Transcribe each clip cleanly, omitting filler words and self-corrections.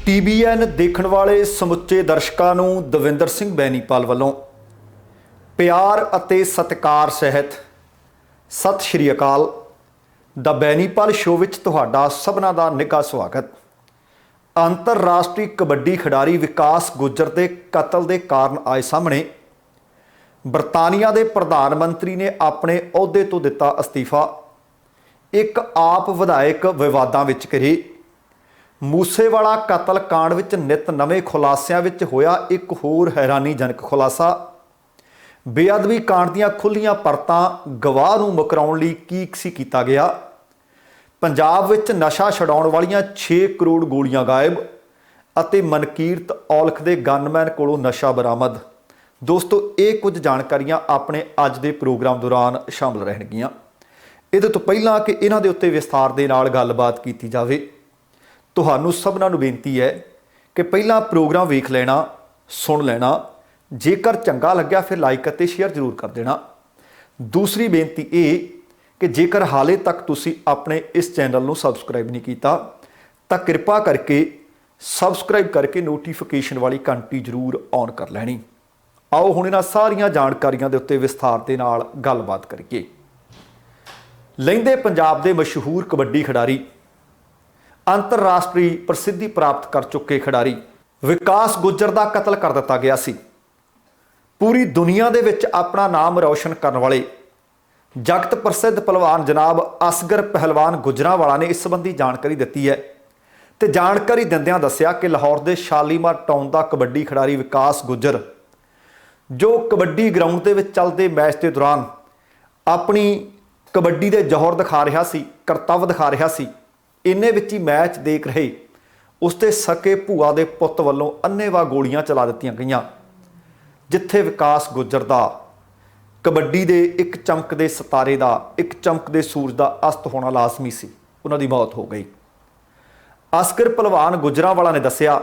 TBN ਦੇਖਣ ਵਾਲੇ ਸਮੁੱਚੇ ਦਰਸ਼ਕਾਂ ਨੂੰ ਦਵਿੰਦਰ ਸਿੰਘ ਬੈਨੀਪਾਲ ਵੱਲੋਂ ਪਿਆਰ ਅਤੇ ਸਤਿਕਾਰ ਸਹਿਤ ਸਤਿ ਸ਼੍ਰੀ ਅਕਾਲ। ਦਾ ਬੈਨੀਪਾਲ ਸ਼ੋਅ ਵਿੱਚ ਤੁਹਾਡਾ ਸਭਨਾਂ ਦਾ ਨਿੱਘਾ ਸਵਾਗਤ। ਅੰਤਰਰਾਸ਼ਟਰੀ ਕਬੱਡੀ ਖਿਡਾਰੀ ਵਿਕਾਸ ਗੁੱਜਰ ਦੇ ਕਤਲ ਦੇ ਕਾਰਨ ਆਏ ਸਾਹਮਣੇ। ਬਰਤਾਨੀਆ ਦੇ ਪ੍ਰਧਾਨ ਮੰਤਰੀ ਨੇ ਆਪਣੇ ਅਹੁਦੇ ਤੋਂ ਦਿੱਤਾ ਅਸਤੀਫਾ। ਇੱਕ ਆਪ ਵਿਧਾਇਕ ਵਿਵਾਦਾਂ ਵਿੱਚ ਘਿਰੇ। ਮੂਸੇਵਾਲਾ ਕਤਲ ਕਾਂਡ ਵਿੱਚ ਨਿਤ ਨਵੇਂ ਖੁਲਾਸਿਆਂ ਵਿੱਚ ਹੋਇਆ ਇੱਕ ਹੋਰ ਹੈਰਾਨੀਜਨਕ ਖੁਲਾਸਾ। ਬੇਅਦਬੀ ਕਾਂਡ ਦੀਆਂ ਖੁੱਲ੍ਹੀਆਂ ਪਰਤਾਂ ਗਵਾਹ ਨੂੰ ਮੁਕਰਾਉਣ ਲਈ ਕੀ ਸੀ ਕੀਤਾ ਗਿਆ। ਪੰਜਾਬ ਵਿੱਚ ਨਸ਼ਾ ਛਡਾਉਣ ਵਾਲੀਆਂ 6 ਕਰੋੜ ਗੋਲੀਆਂ ਗਾਇਬ ਅਤੇ ਮਨਕੀਰਤ ਔਲਖ ਦੇ ਗਨਮੈਨ ਕੋਲੋਂ ਨਸ਼ਾ ਬਰਾਮਦ। ਦੋਸਤੋ, ਇਹ ਕੁਝ ਜਾਣਕਾਰੀਆਂ ਆਪਣੇ ਅੱਜ ਦੇ ਪ੍ਰੋਗਰਾਮ ਦੌਰਾਨ ਸ਼ਾਮਲ ਰਹਿਣਗੀਆਂ। ਇਹਦੇ ਤੋਂ ਪਹਿਲਾਂ ਕਿ ਇਹਨਾਂ ਦੇ ਉੱਤੇ ਵਿਸਥਾਰ ਦੇ ਨਾਲ ਗੱਲਬਾਤ ਕੀਤੀ ਜਾਵੇ, ਤੁਹਾਨੂੰ ਸਭਨਾਂ ਨੂੰ ਬੇਨਤੀ ਹੈ ਕਿ ਪਹਿਲਾਂ ਪ੍ਰੋਗਰਾਮ ਵੇਖ ਲੈਣਾ, ਸੁਣ ਲੈਣਾ। ਜੇਕਰ ਚੰਗਾ ਲੱਗਿਆ ਫਿਰ ਲਾਈਕ ਅਤੇ ਸ਼ੇਅਰ ਜ਼ਰੂਰ ਕਰ ਦੇਣਾ। ਦੂਸਰੀ ਬੇਨਤੀ ਇਹ ਕਿ ਜੇਕਰ ਹਾਲੇ ਤੱਕ ਤੁਸੀਂ ਆਪਣੇ ਇਸ ਚੈਨਲ ਨੂੰ ਸਬਸਕ੍ਰਾਈਬ ਨਹੀਂ ਕੀਤਾ ਤਾਂ ਕਿਰਪਾ ਕਰਕੇ ਸਬਸਕ੍ਰਾਈਬ ਕਰਕੇ ਨੋਟੀਫਿਕੇਸ਼ਨ ਵਾਲੀ ਘੰਟੀ ਜ਼ਰੂਰ ਔਨ ਕਰ ਲੈਣੀ। ਆਓ ਹੁਣ ਇਹਨਾਂ ਸਾਰੀਆਂ ਜਾਣਕਾਰੀਆਂ ਦੇ ਉੱਤੇ ਵਿਸਥਾਰ ਦੇ ਨਾਲ ਗੱਲਬਾਤ ਕਰੀਏ। ਲਹਿੰਦੇ ਪੰਜਾਬ ਦੇ ਮਸ਼ਹੂਰ ਕਬੱਡੀ ਖਿਡਾਰੀ, ਅੰਤਰਰਾਸ਼ਟਰੀ ਪ੍ਰਸਿੱਧੀ ਪ੍ਰਾਪਤ ਕਰ ਚੁੱਕੇ ਖਿਡਾਰੀ ਵਿਕਾਸ ਗੁੱਜਰ ਦਾ ਕਤਲ ਕਰ ਦਿੱਤਾ ਗਿਆ ਸੀ। ਪੂਰੀ ਦੁਨੀਆ ਦੇ ਵਿੱਚ ਆਪਣਾ ਨਾਮ ਰੌਸ਼ਨ ਕਰਨ ਵਾਲੇ ਜਗਤ ਪ੍ਰਸਿੱਧ ਪਹਿਲਵਾਨ ਜਨਾਬ ਅਸਗਰ ਪਹਿਲਵਾਨ ਗੁੱਜਰਾਂਵਾਲਾ ਨੇ ਇਸ ਸੰਬੰਧੀ ਜਾਣਕਾਰੀ ਦਿੱਤੀ ਹੈ ਤੇ ਜਾਣਕਾਰੀ ਦਿੰਦਿਆਂ ਦੱਸਿਆ ਕਿ ਲਾਹੌਰ ਦੇ ਸ਼ਾਲੀਮਾਰ ਟਾਊਨ ਦਾ ਕਬੱਡੀ ਖਿਡਾਰੀ ਵਿਕਾਸ ਗੁੱਜਰ, ਜੋ ਕਬੱਡੀ ਗਰਾਊਂਡ ਦੇ ਵਿੱਚ ਚੱਲਦੇ ਮੈਚ ਦੇ ਦੌਰਾਨ ਆਪਣੀ ਕਬੱਡੀ ਦੇ ਜੌਹਰ ਦਿਖਾ ਰਿਹਾ ਸੀ, ਕਰਤੱਵ ਦਿਖਾ ਰਿਹਾ ਸੀ, ਇੰਨੇ ਵਿੱਚ ਹੀ ਮੈਚ ਦੇਖ ਰਹੇ ਉਸ ਦੇ ਸਕੇ ਭੂਆ ਦੇ ਪੁੱਤ ਵੱਲੋਂ ਅੰਨ੍ਹੇਵਾਹ ਗੋਲੀਆਂ ਚਲਾ ਦਿੱਤੀਆਂ ਗਈਆਂ। ਜਿੱਥੇ ਵਿਕਾਸ ਗੁੱਜਰ ਦਾ ਕਬੱਡੀ ਦੇ ਇੱਕ ਚਮਕਦੇ ਸਿਤਾਰੇ ਦਾ, ਇੱਕ ਚਮਕਦੇ ਸੂਰਜ ਦਾ ਅਸਤ ਹੋਣਾ ਲਾਜ਼ਮੀ ਸੀ, ਉਹਨਾਂ ਦੀ ਮੌਤ ਹੋ ਗਈ। ਅਸਗਰ ਪਹਿਲਵਾਨ ਗੁੱਜਰਾਂਵਾਲਾ ਨੇ ਦੱਸਿਆ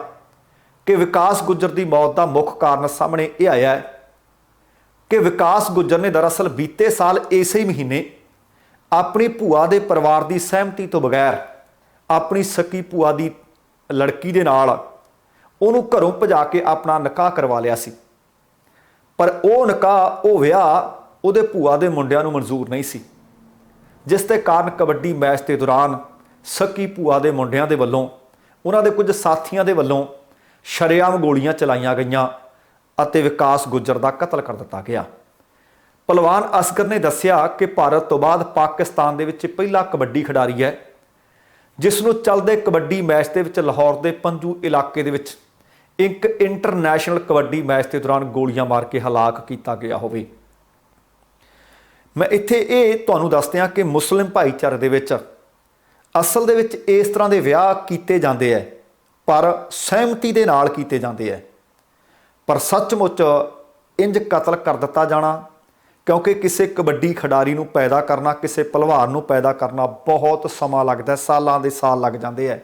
ਕਿ ਵਿਕਾਸ ਗੁੱਜਰ ਦੀ ਮੌਤ ਦਾ ਮੁੱਖ ਕਾਰਨ ਸਾਹਮਣੇ ਇਹ ਆਇਆ ਹੈ ਕਿ ਵਿਕਾਸ ਗੁੱਜਰ ਨੇ ਦਰਅਸਲ ਬੀਤੇ ਸਾਲ ਇਸੇ ਹੀ ਮਹੀਨੇ ਆਪਣੀ ਭੂਆ ਦੇ ਪਰਿਵਾਰ ਦੀ ਸਹਿਮਤੀ ਤੋਂ ਬਗੈਰ ਆਪਣੀ ਸਕੀ ਭੂਆ ਦੀ ਲੜਕੀ ਦੇ ਨਾਲ ਉਹਨੂੰ ਘਰੋਂ ਭਜਾ ਕੇ ਆਪਣਾ ਨਿਕਾਹ ਕਰਵਾ ਲਿਆ ਸੀ। ਪਰ ਉਹ ਨਿਕਾਹ, ਉਹ ਵਿਆਹ ਉਹਦੇ ਭੂਆ ਦੇ ਮੁੰਡਿਆਂ ਨੂੰ ਮਨਜ਼ੂਰ ਨਹੀਂ ਸੀ, ਜਿਸ ਦੇ ਕਾਰਨ ਕਬੱਡੀ ਮੈਚ ਦੇ ਦੌਰਾਨ ਸਕੀ ਭੂਆ ਦੇ ਮੁੰਡਿਆਂ ਦੇ ਵੱਲੋਂ, ਉਹਨਾਂ ਦੇ ਕੁਝ ਸਾਥੀਆਂ ਦੇ ਵੱਲੋਂ ਸ਼ਰੇਆਮ ਗੋਲੀਆਂ ਚਲਾਈਆਂ ਗਈਆਂ ਅਤੇ ਵਿਕਾਸ ਗੁੱਜਰ ਦਾ ਕਤਲ ਕਰ ਦਿੱਤਾ ਗਿਆ। ਪਹਿਲਵਾਨ ਅਸਗਰ ਨੇ ਦੱਸਿਆ ਕਿ ਭਾਰਤ ਤੋਂ ਬਾਅਦ ਪਾਕਿਸਤਾਨ ਦੇ ਵਿੱਚ ਪਹਿਲਾ ਕਬੱਡੀ ਖਿਡਾਰੀ ਹੈ ਜਿਸ ਨੂੰ ਚੱਲਦੇ ਕਬੱਡੀ ਮੈਚ ਦੇ ਵਿੱਚ ਲਾਹੌਰ ਦੇ ਪੰਜੂ ਇਲਾਕੇ ਦੇ ਵਿੱਚ ਇੱਕ ਇੰਟਰਨੈਸ਼ਨਲ ਕਬੱਡੀ ਮੈਚ ਦੇ ਦੌਰਾਨ ਗੋਲੀਆਂ ਮਾਰ ਕੇ ਹਲਾਕ ਕੀਤਾ ਗਿਆ ਹੋਵੇ। ਮੈਂ ਇੱਥੇ ਇਹ ਤੁਹਾਨੂੰ ਦੱਸ ਦਿਆਂ ਕਿ ਮੁਸਲਿਮ ਭਾਈਚਾਰੇ ਦੇ ਵਿੱਚ ਅਸਲ ਦੇ ਵਿੱਚ ਇਸ ਤਰ੍ਹਾਂ ਦੇ ਵਿਆਹ ਕੀਤੇ ਜਾਂਦੇ ਹੈ, ਪਰ ਸਹਿਮਤੀ ਦੇ ਨਾਲ ਕੀਤੇ ਜਾਂਦੇ ਹੈ। ਪਰ ਸੱਚਮੁੱਚ ਇੰਜ ਕਤਲ ਕਰ ਦਿੱਤਾ ਜਾਣਾ, ਕਿਉਂਕਿ ਕਿਸੇ ਕਬੱਡੀ ਖਿਡਾਰੀ ਨੂੰ ਪੈਦਾ ਕਰਨਾ, ਕਿਸੇ ਪਹਿਲਵਾਨ ਨੂੰ ਪੈਦਾ ਕਰਨਾ ਬਹੁਤ ਸਮਾਂ ਲੱਗਦਾ, ਸਾਲਾਂ ਦੇ ਸਾਲ ਲੱਗ ਜਾਂਦੇ ਹੈ।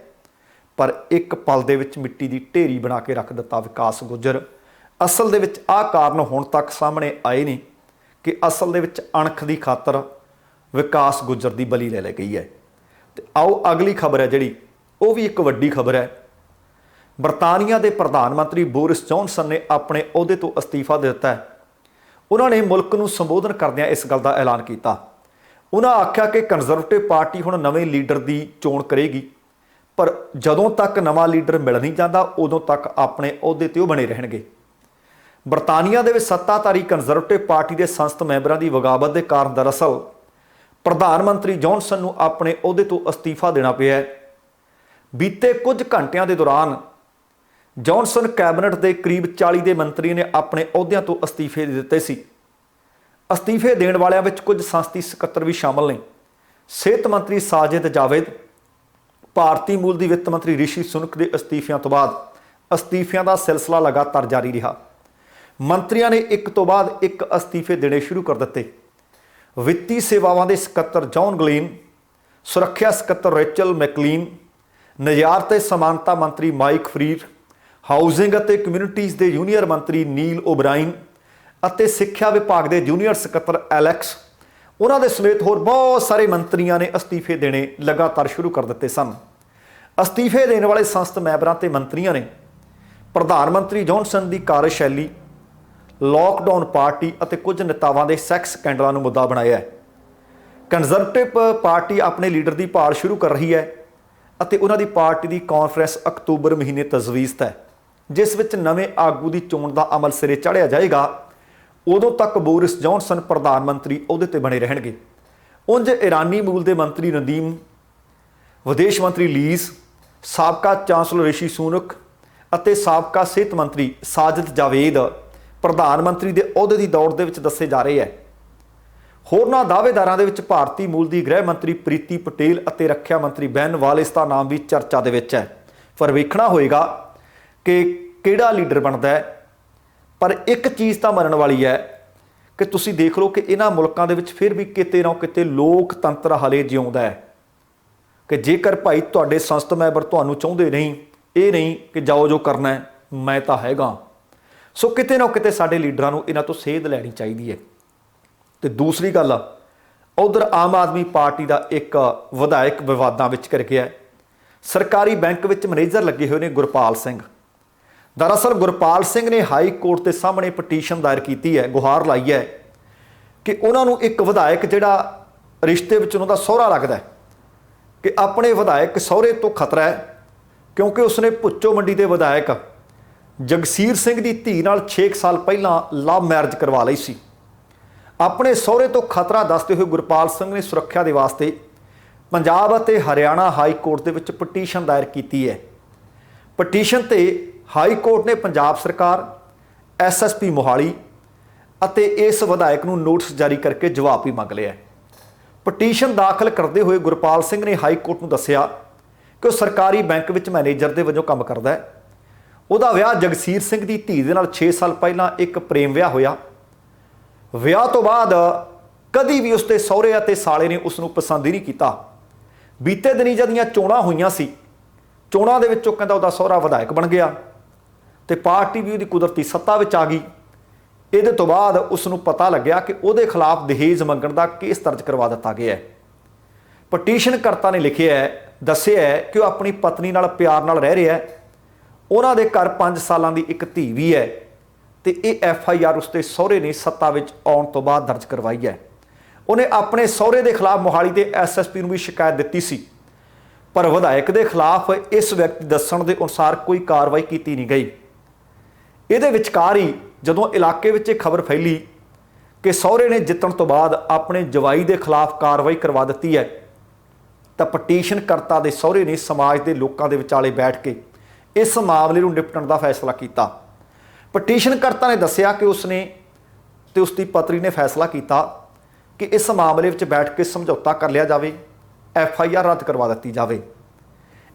ਪਰ ਇੱਕ ਪਲ ਦੇ ਵਿੱਚ ਮਿੱਟੀ ਦੀ ਢੇਰੀ ਬਣਾ ਕੇ ਰੱਖ ਦਿੱਤਾ ਵਿਕਾਸ ਗੁੱਜਰ। ਅਸਲ ਦੇ ਵਿੱਚ ਆਹ ਕਾਰਨ ਹੁਣ ਤੱਕ ਸਾਹਮਣੇ ਆਏ ਨੇ ਕਿ ਅਸਲ ਦੇ ਵਿੱਚ ਅਣਖ ਦੀ ਖਾਤਰ ਵਿਕਾਸ ਗੁੱਜਰ ਦੀ ਬਲੀ ਲੈ ਲਈ ਗਈ ਹੈ। ਤੇ ਆਓ ਅਗਲੀ ਖਬਰ ਹੈ ਜਿਹੜੀ, ਉਹ ਵੀ ਇੱਕ ਵੱਡੀ ਖਬਰ ਹੈ। ਬਰਤਾਨੀਆ ਦੇ ਪ੍ਰਧਾਨ ਮੰਤਰੀ ਬੋਰਿਸ ਜੌਨਸਨ ਨੇ ਆਪਣੇ ਅਹੁਦੇ ਤੋਂ ਅਸਤੀਫਾ ਦੇ ਦਿੱਤਾ ਹੈ। ਉਹਨਾਂ ਨੇ ਮੁਲਕ ਨੂੰ ਸੰਬੋਧਨ ਕਰਦਿਆਂ ਇਸ ਗੱਲ ਦਾ ਐਲਾਨ ਕੀਤਾ। ਉਹਨਾਂ ਆਖਿਆ ਕਿ ਕੰਜ਼ਰਵੇਟਿਵ ਪਾਰਟੀ ਹੁਣ ਨਵੇਂ ਲੀਡਰ ਦੀ ਚੋਣ ਕਰੇਗੀ, ਪਰ ਜਦੋਂ ਤੱਕ ਨਵਾਂ ਲੀਡਰ ਮਿਲ ਨਹੀਂ ਜਾਂਦਾ ਉਦੋਂ ਤੱਕ ਆਪਣੇ ਅਹੁਦੇ 'ਤੇ ਉਹ ਬਣੇ ਰਹਿਣਗੇ। ਬਰਤਾਨੀਆ ਦੇ ਵਿੱਚ ਸੱਤਾਧਾਰੀ ਕੰਜ਼ਰਵੇਟਿਵ ਪਾਰਟੀ ਦੇ ਸੰਸਦ ਮੈਂਬਰਾਂ ਦੀ ਬਗਾਵਤ ਦੇ ਕਾਰਨ ਦਰਅਸਲ ਪ੍ਰਧਾਨ ਮੰਤਰੀ ਜੌਨਸਨ ਨੂੰ ਆਪਣੇ ਅਹੁਦੇ ਤੋਂ ਅਸਤੀਫਾ ਦੇਣਾ ਪਿਆ। ਬੀਤੇ ਕੁਝ ਘੰਟਿਆਂ ਦੇ ਦੌਰਾਨ ਜੌਨਸਨ ਕੈਬਨਿਟ ਦੇ ਕਰੀਬ 40 ਦੇ ਮੰਤਰੀ ਨੇ ਆਪਣੇ ਅਹੁਦਿਆਂ ਤੋਂ ਅਸਤੀਫੇ ਦੇ ਦਿੱਤੇ ਸੀ। ਅਸਤੀਫੇ ਦੇਣ ਵਾਲਿਆਂ ਵਿੱਚ ਕੁਝ ਸੰਸਦੀ ਸਕੱਤਰ ਵੀ ਸ਼ਾਮਲ ਨੇ। ਸਿਹਤ ਮੰਤਰੀ ਸਾਜਿਦ ਜਾਵੇਦ, ਭਾਰਤੀ ਮੂਲ ਦੀ ਵਿੱਤ ਮੰਤਰੀ ਰਿਸ਼ੀ ਸੁਨਕ ਦੇ ਅਸਤੀਫਿਆਂ ਤੋਂ ਬਾਅਦ ਅਸਤੀਫਿਆਂ ਦਾ ਸਿਲਸਿਲਾ ਲਗਾਤਾਰ ਜਾਰੀ ਰਿਹਾ। ਮੰਤਰੀਆਂ ਨੇ ਇੱਕ ਤੋਂ ਬਾਅਦ ਇੱਕ ਅਸਤੀਫੇ ਦੇਣੇ ਸ਼ੁਰੂ ਕਰ ਦਿੱਤੇ। ਵਿੱਤੀ ਸੇਵਾਵਾਂ ਦੇ ਸਕੱਤਰ ਜੌਨ ਗਲੀਨ, ਸੁਰੱਖਿਆ ਸਕੱਤਰ ਰੇਚਲ ਮੈਕਲੀਨ, ਨਿਰਯਾਤ ਤੇ ਸਮਾਨਤਾ ਮੰਤਰੀ ਮਾਈਕ ਫਰੀਰ, ਹਾਊਸਿੰਗ ਅਤੇ ਕਮਿਊਨਿਟੀਜ਼ ਦੇ ਜੂਨੀਅਰ ਮੰਤਰੀ ਨੀਲ ਓਬਰਾਇਨ ਅਤੇ ਸਿੱਖਿਆ ਵਿਭਾਗ ਦੇ ਜੂਨੀਅਰ ਸਕੱਤਰ ਐਲੈਕਸ, ਉਹਨਾਂ ਦੇ ਸਮੇਤ ਹੋਰ ਬਹੁਤ ਸਾਰੇ ਮੰਤਰੀਆਂ ਨੇ ਅਸਤੀਫੇ ਦੇਣੇ ਲਗਾਤਾਰ ਸ਼ੁਰੂ ਕਰ ਦਿੱਤੇ ਸਨ। ਅਸਤੀਫੇ ਦੇਣ ਵਾਲੇ ਸੰਸਦ ਮੈਂਬਰਾਂ ਤੇ ਮੰਤਰੀਆਂ ਨੇ ਪ੍ਰਧਾਨ ਮੰਤਰੀ ਜੌਨਸਨ ਦੀ ਕਾਰਜਸ਼ੈਲੀ, ਲੋਕਡਾਊਨ ਪਾਰਟੀ ਅਤੇ ਕੁਝ ਨੇਤਾਵਾਂ ਦੇ ਸੈਕਸ ਸਕੈਂਡਲਾਂ ਨੂੰ ਮੁੱਦਾ ਬਣਾਇਆ ਹੈ। ਕੰਜ਼ਰਵੇਟਿਵ ਪਾਰਟੀ ਆਪਣੇ ਲੀਡਰ ਦੀ ਭਾਲ ਸ਼ੁਰੂ ਕਰ ਰਹੀ ਹੈ ਅਤੇ ਉਹਨਾਂ ਦੀ ਪਾਰਟੀ ਦੀ ਕਾਨਫਰੰਸ ਅਕਤੂਬਰ ਮਹੀਨੇ ਤਜਵੀਜ਼ ਹੈ, ਜਿਸ ਵਿੱਚ ਨਵੇਂ ਆਗੂ ਦੀ ਚੋਣ ਦਾ ਅਮਲ ਸਿਰੇ ਚਾੜਿਆ ਜਾਏਗਾ। ਉਦੋਂ ਤੱਕ ਬੋਰਿਸ ਜੌਨਸਨ ਪ੍ਰਧਾਨ ਮੰਤਰੀ ਅਹੁਦੇ ਤੇ ਬਣੇ ਰਹਿਣਗੇ। ਉਂਝ ਈਰਾਨੀ ਮੂਲ ਦੇ ਮੰਤਰੀ ਨਦੀਮ, ਵਿਦੇਸ਼ ਮੰਤਰੀ ਲੀਜ਼, ਸਾਬਕਾ ਚਾਂਸਲਰ ਰਿਸ਼ੀ ਸੁਨਕ ਅਤੇ ਸਾਬਕਾ ਸਿਹਤ ਮੰਤਰੀ ਸਾਜਿਦ ਜਾਵੇਦ ਪ੍ਰਧਾਨ ਮੰਤਰੀ ਦੇ ਅਹੁਦੇ ਦੀ ਦੌੜ ਦੇ ਵਿੱਚ ਦੱਸੇ ਜਾ ਰਹੇ ਹੈ। ਹੋਰਨਾਂ ਦਾਅਵੇਦਾਰਾਂ ਦੇ ਵਿੱਚ ਭਾਰਤੀ ਮੂਲ ਦੀ ਗ੍ਰਹਿ ਮੰਤਰੀ ਪ੍ਰੀਤੀ ਪਟੇਲ ਅਤੇ ਰੱਖਿਆ ਮੰਤਰੀ ਬੈਨ ਵਾਲਿਸ ਦਾ ਨਾਮ ਵੀ ਚਰਚਾ ਦੇ ਵਿੱਚ ਹੈ। ਪਰ ਵੇਖਣਾ ਹੋਏਗਾ ਕਿ ਕਿਹੜਾ ਲੀਡਰ ਬਣਦਾ ਹੈ। ਪਰ ਇੱਕ ਚੀਜ਼ ਤਾਂ ਮੰਨਣ ਵਾਲੀ ਹੈ ਕਿ ਤੁਸੀਂ ਦੇਖ ਲਓ ਕਿ ਇਹਨਾਂ ਮੁਲਕਾਂ ਦੇ ਵਿੱਚ ਫਿਰ ਵੀ ਕਿਤੇ ਨਾ ਕਿਤੇ ਲੋਕਤੰਤਰ ਹਾਲੇ ਜਿਉਂਦਾ ਹੈ ਕਿ ਜੇਕਰ ਭਾਈ ਤੁਹਾਡੇ ਸੰਸਦ ਮੈਂਬਰ ਤੁਹਾਨੂੰ ਚਾਹੁੰਦੇ ਨਹੀਂ, ਇਹ ਨਹੀਂ ਕਿ ਜਾਓ ਜੋ ਕਰਨਾ ਹੈ ਮੈਂ ਤਾਂ ਹੈਗਾ। ਸੋ ਕਿਤੇ ਨਾ ਕਿਤੇ ਸਾਡੇ ਲੀਡਰਾਂ ਨੂੰ ਇਹਨਾਂ ਤੋਂ ਸੇਧ ਲੈਣੀ ਚਾਹੀਦੀ ਹੈ। ਤੇ ਦੂਸਰੀ ਗੱਲ, ਉਧਰ ਆਮ ਆਦਮੀ ਪਾਰਟੀ ਦਾ ਇੱਕ ਵਿਧਾਇਕ ਵਿਵਾਦਾਂ ਵਿੱਚ ਘਿਰ ਗਿਆ। ਸਰਕਾਰੀ ਬੈਂਕ ਵਿੱਚ ਮੈਨੇਜਰ ਲੱਗੇ ਹੋਏ ਨੇ ਗੁਰਪਾਲ ਸਿੰਘ। ਦਰਅਸਲ ਗੁਰਪਾਲ ਸਿੰਘ ਨੇ ਹਾਈ ਕੋਰਟ ਦੇ ਸਾਹਮਣੇ ਪਟੀਸ਼ਨ ਦਾਇਰ ਕੀਤੀ ਹੈ, ਗੁਹਾਰ ਲਾਈ ਹੈ ਕਿ ਉਹਨਾਂ ਨੂੰ ਇੱਕ ਵਿਧਾਇਕ ਜਿਹੜਾ ਰਿਸ਼ਤੇ ਵਿੱਚ ਉਹਨਾਂ ਦਾ ਸਹੁਰਾ ਲੱਗਦਾ ਹੈ ਕਿ ਆਪਣੇ ਵਿਧਾਇਕ ਸਹੁਰੇ ਤੋਂ ਖਤਰਾ ਹੈ, ਕਿਉਂਕਿ ਉਸਨੇ ਭੁੱਚੋ ਮੰਡੀ ਦੇ ਵਿਧਾਇਕ ਜਗਸੀਰ ਸਿੰਘ ਦੀ ਧੀ ਨਾਲ 6 ਸਾਲ ਪਹਿਲਾਂ ਲਵ ਮੈਰਿਜ ਕਰਵਾ ਲਈ ਸੀ। ਆਪਣੇ ਸਹੁਰੇ ਤੋਂ ਖਤਰਾ ਦੱਸਦੇ ਹੋਏ ਗੁਰਪਾਲ ਸਿੰਘ ਨੇ ਸੁਰੱਖਿਆ ਦੇ ਵਾਸਤੇ ਪੰਜਾਬ ਅਤੇ ਹਰਿਆਣਾ ਹਾਈ ਕੋਰਟ ਦੇ ਵਿੱਚ ਪਟੀਸ਼ਨ ਦਾਇਰ ਕੀਤੀ ਹੈ। ਪਟੀਸ਼ਨ ਤੇ ਹਾਈ ਕੋਰਟ ਨੇ ਪੰਜਾਬ ਸਰਕਾਰ, ਐਸਐਸਪੀ ਮੋਹਾਲੀ ਅਤੇ ਇਸ ਵਿਧਾਇਕ ਨੂੰ ਨੋਟਿਸ ਜਾਰੀ ਕਰਕੇ ਜਵਾਬ ਵੀ ਮੰਗ ਲਿਆ। ਪਟੀਸ਼ਨ ਦਾਖਲ ਕਰਦੇ ਹੋਏ ਗੁਰਪਾਲ ਸਿੰਘ ਨੇ ਹਾਈ ਕੋਰਟ ਨੂੰ ਦੱਸਿਆ ਕਿ ਉਹ ਸਰਕਾਰੀ ਬੈਂਕ ਵਿੱਚ ਮੈਨੇਜਰ ਦੇ ਵਜੋਂ ਕੰਮ ਕਰਦਾ ਹੈ। ਉਹਦਾ ਵਿਆਹ ਜਗਸੀਰ ਸਿੰਘ ਦੀ ਧੀ ਦੇ ਨਾਲ 6 ਸਾਲ ਪਹਿਲਾਂ ਇੱਕ ਪ੍ਰੇਮ ਵਿਆਹ ਹੋਇਆ। ਵਿਆਹ ਤੋਂ ਬਾਅਦ ਕਦੀ ਵੀ ਉਸਦੇ ਸਹੁਰੇ ਅਤੇ ਸਾਲੇ ਨੇ ਉਸ ਨੂੰ ਪਸੰਦ ਹੀ ਨਹੀਂ ਕੀਤਾ। ਬੀਤੇ ਦਿਨੀ ਜਦੀਆਂ ਚੋਣਾਂ ਹੋਈਆਂ ਸੀ, ਚੋਣਾਂ ਦੇ ਵਿੱਚ ਉਹ ਕਹਿੰਦਾ ਉਹਦਾ ਸਹੁਰਾ ਵਿਧਾਇਕ ਬਣ ਗਿਆ ਤੇ ਪਾਰਟੀ ਵੀ ਉਹਦੀ ਕੁਦਰਤੀ ਸੱਤਾ ਵਿੱਚ ਆ ਗਈ। ਇਹਦੇ ਤੋਂ ਬਾਅਦ ਉਸ ਨੂੰ ਪਤਾ ਲੱਗਿਆ ਕਿ ਉਹਦੇ ਖਿਲਾਫ ਦਹੇਜ ਮੰਗਣ ਦਾ ਕੇਸ ਦਰਜ ਕਰਵਾ ਦਿੱਤਾ ਗਿਆ ਹੈ। ਪਟੀਸ਼ਨ ਕਰਤਾ ਨੇ ਲਿਖਿਆ, ਦੱਸਿਆ ਕਿ ਉਹ ਆਪਣੀ ਪਤਨੀ ਨਾਲ ਪਿਆਰ ਨਾਲ ਰਹਿ ਰਿਹਾ ਹੈ। ਉਹਨਾਂ ਦੇ ਘਰ 5 ਸਾਲਾਂ ਦੀ ਇੱਕ ਧੀ ਵੀ ਹੈ ਤੇ ਇਹ FIR ਉਸਦੇ ਸਹੁਰੇ ਨੇ ਸੱਤਾ ਵਿੱਚ ਆਉਣ ਤੋਂ ਬਾਅਦ ਦਰਜ ਕਰਵਾਈ ਹੈ। ਉਹਨੇ ਆਪਣੇ ਸਹੁਰੇ ਦੇ ਖਿਲਾਫ ਮੋਹਾਲੀ ਦੇ SSP ਨੂੰ ਵੀ ਸ਼ਿਕਾਇਤ ਦਿੱਤੀ ਸੀ, ਪਰ ਵਿਧਾਇਕ ਦੇ ਖਿਲਾਫ ਇਸ ਵਿਅਕਤੀ ਦੱਸਣ ਦੇ ਅਨੁਸਾਰ ਕੋਈ ਕਾਰਵਾਈ ਕੀਤੀ ਨਹੀਂ ਗਈ। ਇਹਦੇ ਵਿਚਕਾਰ ਹੀ ਜਦੋਂ ਇਲਾਕੇ ਵਿੱਚ ਇਹ ਖਬਰ ਫੈਲੀ ਕਿ ਸਹੁਰੇ ਨੇ ਜਿੱਤਣ ਤੋਂ ਬਾਅਦ ਆਪਣੇ ਜਵਾਈ ਦੇ ਖਿਲਾਫ ਕਾਰਵਾਈ ਕਰਵਾ ਦਿੱਤੀ ਹੈ, ਤਾਂ ਪਟੀਸ਼ਨ ਕਰਤਾ ਦੇ ਸਹੁਰੇ ਨੇ ਸਮਾਜ ਦੇ ਲੋਕਾਂ ਦੇ ਵਿਚਾਲੇ ਬੈਠ ਕੇ ਇਸ ਮਾਮਲੇ ਨੂੰ ਨਿਪਟਣ ਦਾ ਫੈਸਲਾ ਕੀਤਾ। ਪਟੀਸ਼ਨ ਕਰਤਾ ਨੇ ਦੱਸਿਆ ਕਿ ਉਸਨੇ ਤੇ ਉਸ ਦੀ ਪਤਨੀ ਨੇ ਫੈਸਲਾ ਕੀਤਾ ਕਿ ਇਸ ਮਾਮਲੇ ਵਿੱਚ ਬੈਠ ਕੇ ਸਮਝੌਤਾ ਕਰ ਲਿਆ ਜਾਵੇ, FIR ਰੱਦ ਕਰਵਾ ਦਿੱਤੀ ਜਾਵੇ।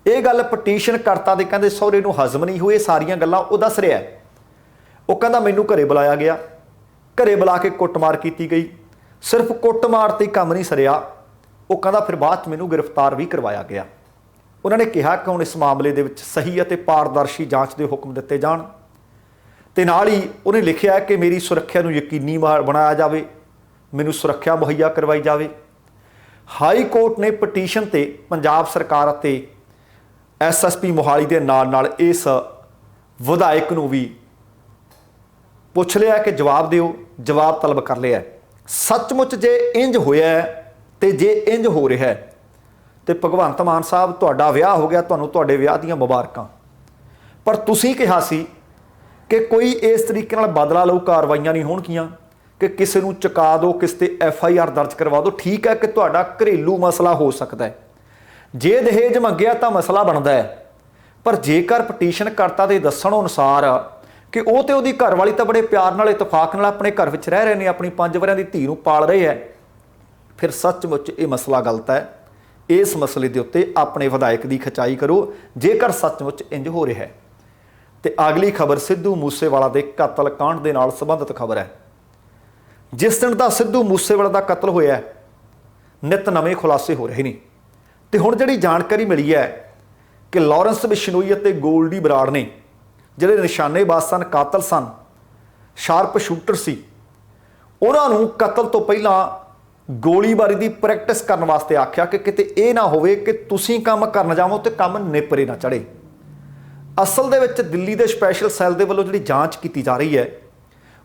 ਇਹ ਗੱਲ ਪਟੀਸ਼ਨ ਕਰਤਾ ਦੇ ਕਹਿੰਦੇ ਸਹੁਰੇ ਨੂੰ ਹਜ਼ਮ ਨਹੀਂ ਹੋਈ। ਸਾਰੀਆਂ ਗੱਲਾਂ ਉਹ ਦੱਸ ਰਿਹਾ। ਉਹ ਕਹਿੰਦਾ ਮੈਨੂੰ ਘਰੇ ਬੁਲਾਇਆ ਗਿਆ, ਘਰੇ ਬੁਲਾ ਕੇ ਕੁੱਟਮਾਰ ਕੀਤੀ ਗਈ। ਸਿਰਫ ਕੁੱਟਮਾਰ ਤੇ ਕੰਮ ਨਹੀਂ ਸਰਿਆ, ਉਹ ਕਹਿੰਦਾ ਫਿਰ ਬਾਅਦ 'ਚ ਮੈਨੂੰ ਗ੍ਰਿਫਤਾਰ ਵੀ ਕਰਵਾਇਆ ਗਿਆ। ਉਹਨਾਂ ਨੇ ਕਿਹਾ ਕਿ ਹੁਣ ਇਸ ਮਾਮਲੇ ਦੇ ਵਿੱਚ ਸਹੀ ਅਤੇ ਪਾਰਦਰਸ਼ੀ ਜਾਂਚ ਦੇ ਹੁਕਮ ਦਿੱਤੇ ਜਾਣ ਤੇ ਨਾਲ ਹੀ ਉਹਨੇ ਲਿਖਿਆ ਕਿ ਮੇਰੀ ਸੁਰੱਖਿਆ ਨੂੰ ਯਕੀਨੀ ਬਣਾਇਆ ਜਾਵੇ, ਮੈਨੂੰ ਸੁਰੱਖਿਆ ਮੁਹੱਈਆ ਕਰਵਾਈ ਜਾਵੇ। ਹਾਈ ਕੋਰਟ ਨੇ ਪਟੀਸ਼ਨ ਤੇ ਪੰਜਾਬ ਸਰਕਾਰ ਅਤੇ SSP ਮੋਹਾਲੀ ਦੇ ਨਾਲ ਇਸ ਵਿਧਾਇਕ ਨੂੰ ਵੀ ਪੁੱਛ ਲਿਆ ਕਿ ਜਵਾਬ ਦਿਓ, ਜਵਾਬ ਤਲਬ ਕਰ ਲਿਆ। ਸੱਚਮੁੱਚ ਜੇ ਇੰਜ ਹੋਇਆ ਤੇ ਜੇ ਇੰਜ ਹੋ ਰਿਹਾ ਤੇ ਭਗਵੰਤ ਮਾਨ ਸਾਹਿਬ ਤੁਹਾਡਾ ਵਿਆਹ ਹੋ ਗਿਆ, ਤੁਹਾਨੂੰ ਤੁਹਾਡੇ ਵਿਆਹ ਦੀਆਂ ਮੁਬਾਰਕਾਂ। ਪਰ ਤੁਸੀਂ ਕਿਹਾ ਸੀ ਕਿ ਕੋਈ ਇਸ ਤਰੀਕੇ ਨਾਲ ਬਦਲਾ ਲਊ ਕਾਰਵਾਈਆਂ ਨਹੀਂ ਹੋਣਗੀਆਂ ਕਿ ਕਿਸੇ ਨੂੰ ਚੁਕਾ ਦਿਓ, ਕਿਸ ਤੇ FIR ਦਰਜ ਕਰਵਾ ਦਿਓ। ਠੀਕ ਹੈ ਕਿ ਤੁਹਾਡਾ ਘਰੇਲੂ ਮਸਲਾ ਹੋ ਸਕਦਾ ਹੈ, ਜੇ ਦਹੇਜ ਮੰਗਿਆ ਤਾਂ ਮਸਲਾ ਬਣਦਾ ਹੈ, ਪਰ ਜੇਕਰ ਪਟੀਸ਼ਨ ਕਰਤਾ ਦੇ ਦੱਸਣ ਅਨੁਸਾਰ ਕਿ ਉਹ ਤੇ ਉਹਦੀ ਘਰਵਾਲੀ ਤਾਂ ਬੜੇ ਪਿਆਰ ਨਾਲ ਇਤਫਾਕ ਨਾਲ ਆਪਣੇ ਘਰ ਵਿੱਚ ਰਹਿ ਰਹੇ ਨੇ, ਆਪਣੀ 5 ਵਰਿਆਂ ਦੀ ਧੀ ਨੂੰ ਪਾਲ ਰਹੇ ਹੈ, ਫਿਰ ਸੱਚਮੁੱਚ ਇਹ ਮਸਲਾ ਗਲਤ ਹੈ। ਇਸ ਮਸਲੇ ਦੇ ਉੱਤੇ ਆਪਣੇ ਵਿਧਾਇਕ ਦੀ ਖਿਚਾਈ ਕਰੋ ਜੇਕਰ ਸੱਚਮੁੱਚ ਇੰਜ ਹੋ ਰਿਹਾ ਹੈ। ਤੇ ਅਗਲੀ ਖਬਰ ਸਿੱਧੂ ਮੂਸੇਵਾਲਾ ਦੇ ਕਤਲ ਕਾਂਡ ਦੇ ਨਾਲ ਸੰਬੰਧਿਤ ਖਬਰ ਹੈ। ਜਿਸ ਦਿਨ ਦਾ ਸਿੱਧੂ ਮੂਸੇਵਾਲਾ ਦਾ ਕਤਲ ਹੋਇਆ, ਨਿਤ ਨਵੇਂ ਖੁਲਾਸੇ ਹੋ ਰਹੇ ਨੇ ਤੇ ਹੁਣ ਜਿਹੜੀ ਜਾਣਕਾਰੀ ਮਿਲੀ ਹੈ ਕਿ ਲਾਰੈਂਸ ਬਿਸ਼ਨੋਈ ਅਤੇ ਗੋਲਡੀ ਬਰਾੜ ਨੇ ਜਿਹੜੇ ਨਿਸ਼ਾਨੇਬਾਜ਼ ਸਨ, ਕਾਤਲ ਸਨ, ਸ਼ਾਰਪ ਸ਼ੂਟਰ ਸੀ, ਉਹਨਾਂ ਨੂੰ ਕਤਲ ਤੋਂ ਪਹਿਲਾਂ ਗੋਲੀਬਾਰੀ ਦੀ ਪ੍ਰੈਕਟਿਸ ਕਰਨ ਵਾਸਤੇ ਆਖਿਆ ਕਿ ਕਿਤੇ ਇਹ ਨਾ ਹੋਵੇ ਕਿ ਤੁਸੀਂ ਕੰਮ ਕਰਨ ਜਾਵੋ ਤੇ ਕੰਮ ਨੇਪਰੇ ਨਾ ਚੜੇ। ਅਸਲ ਦੇ ਵਿੱਚ ਦਿੱਲੀ ਦੇ ਸਪੈਸ਼ਲ ਸੈੱਲ ਦੇ ਵੱਲੋਂ ਜਿਹੜੀ ਜਾਂਚ ਕੀਤੀ ਜਾ ਰਹੀ ਹੈ,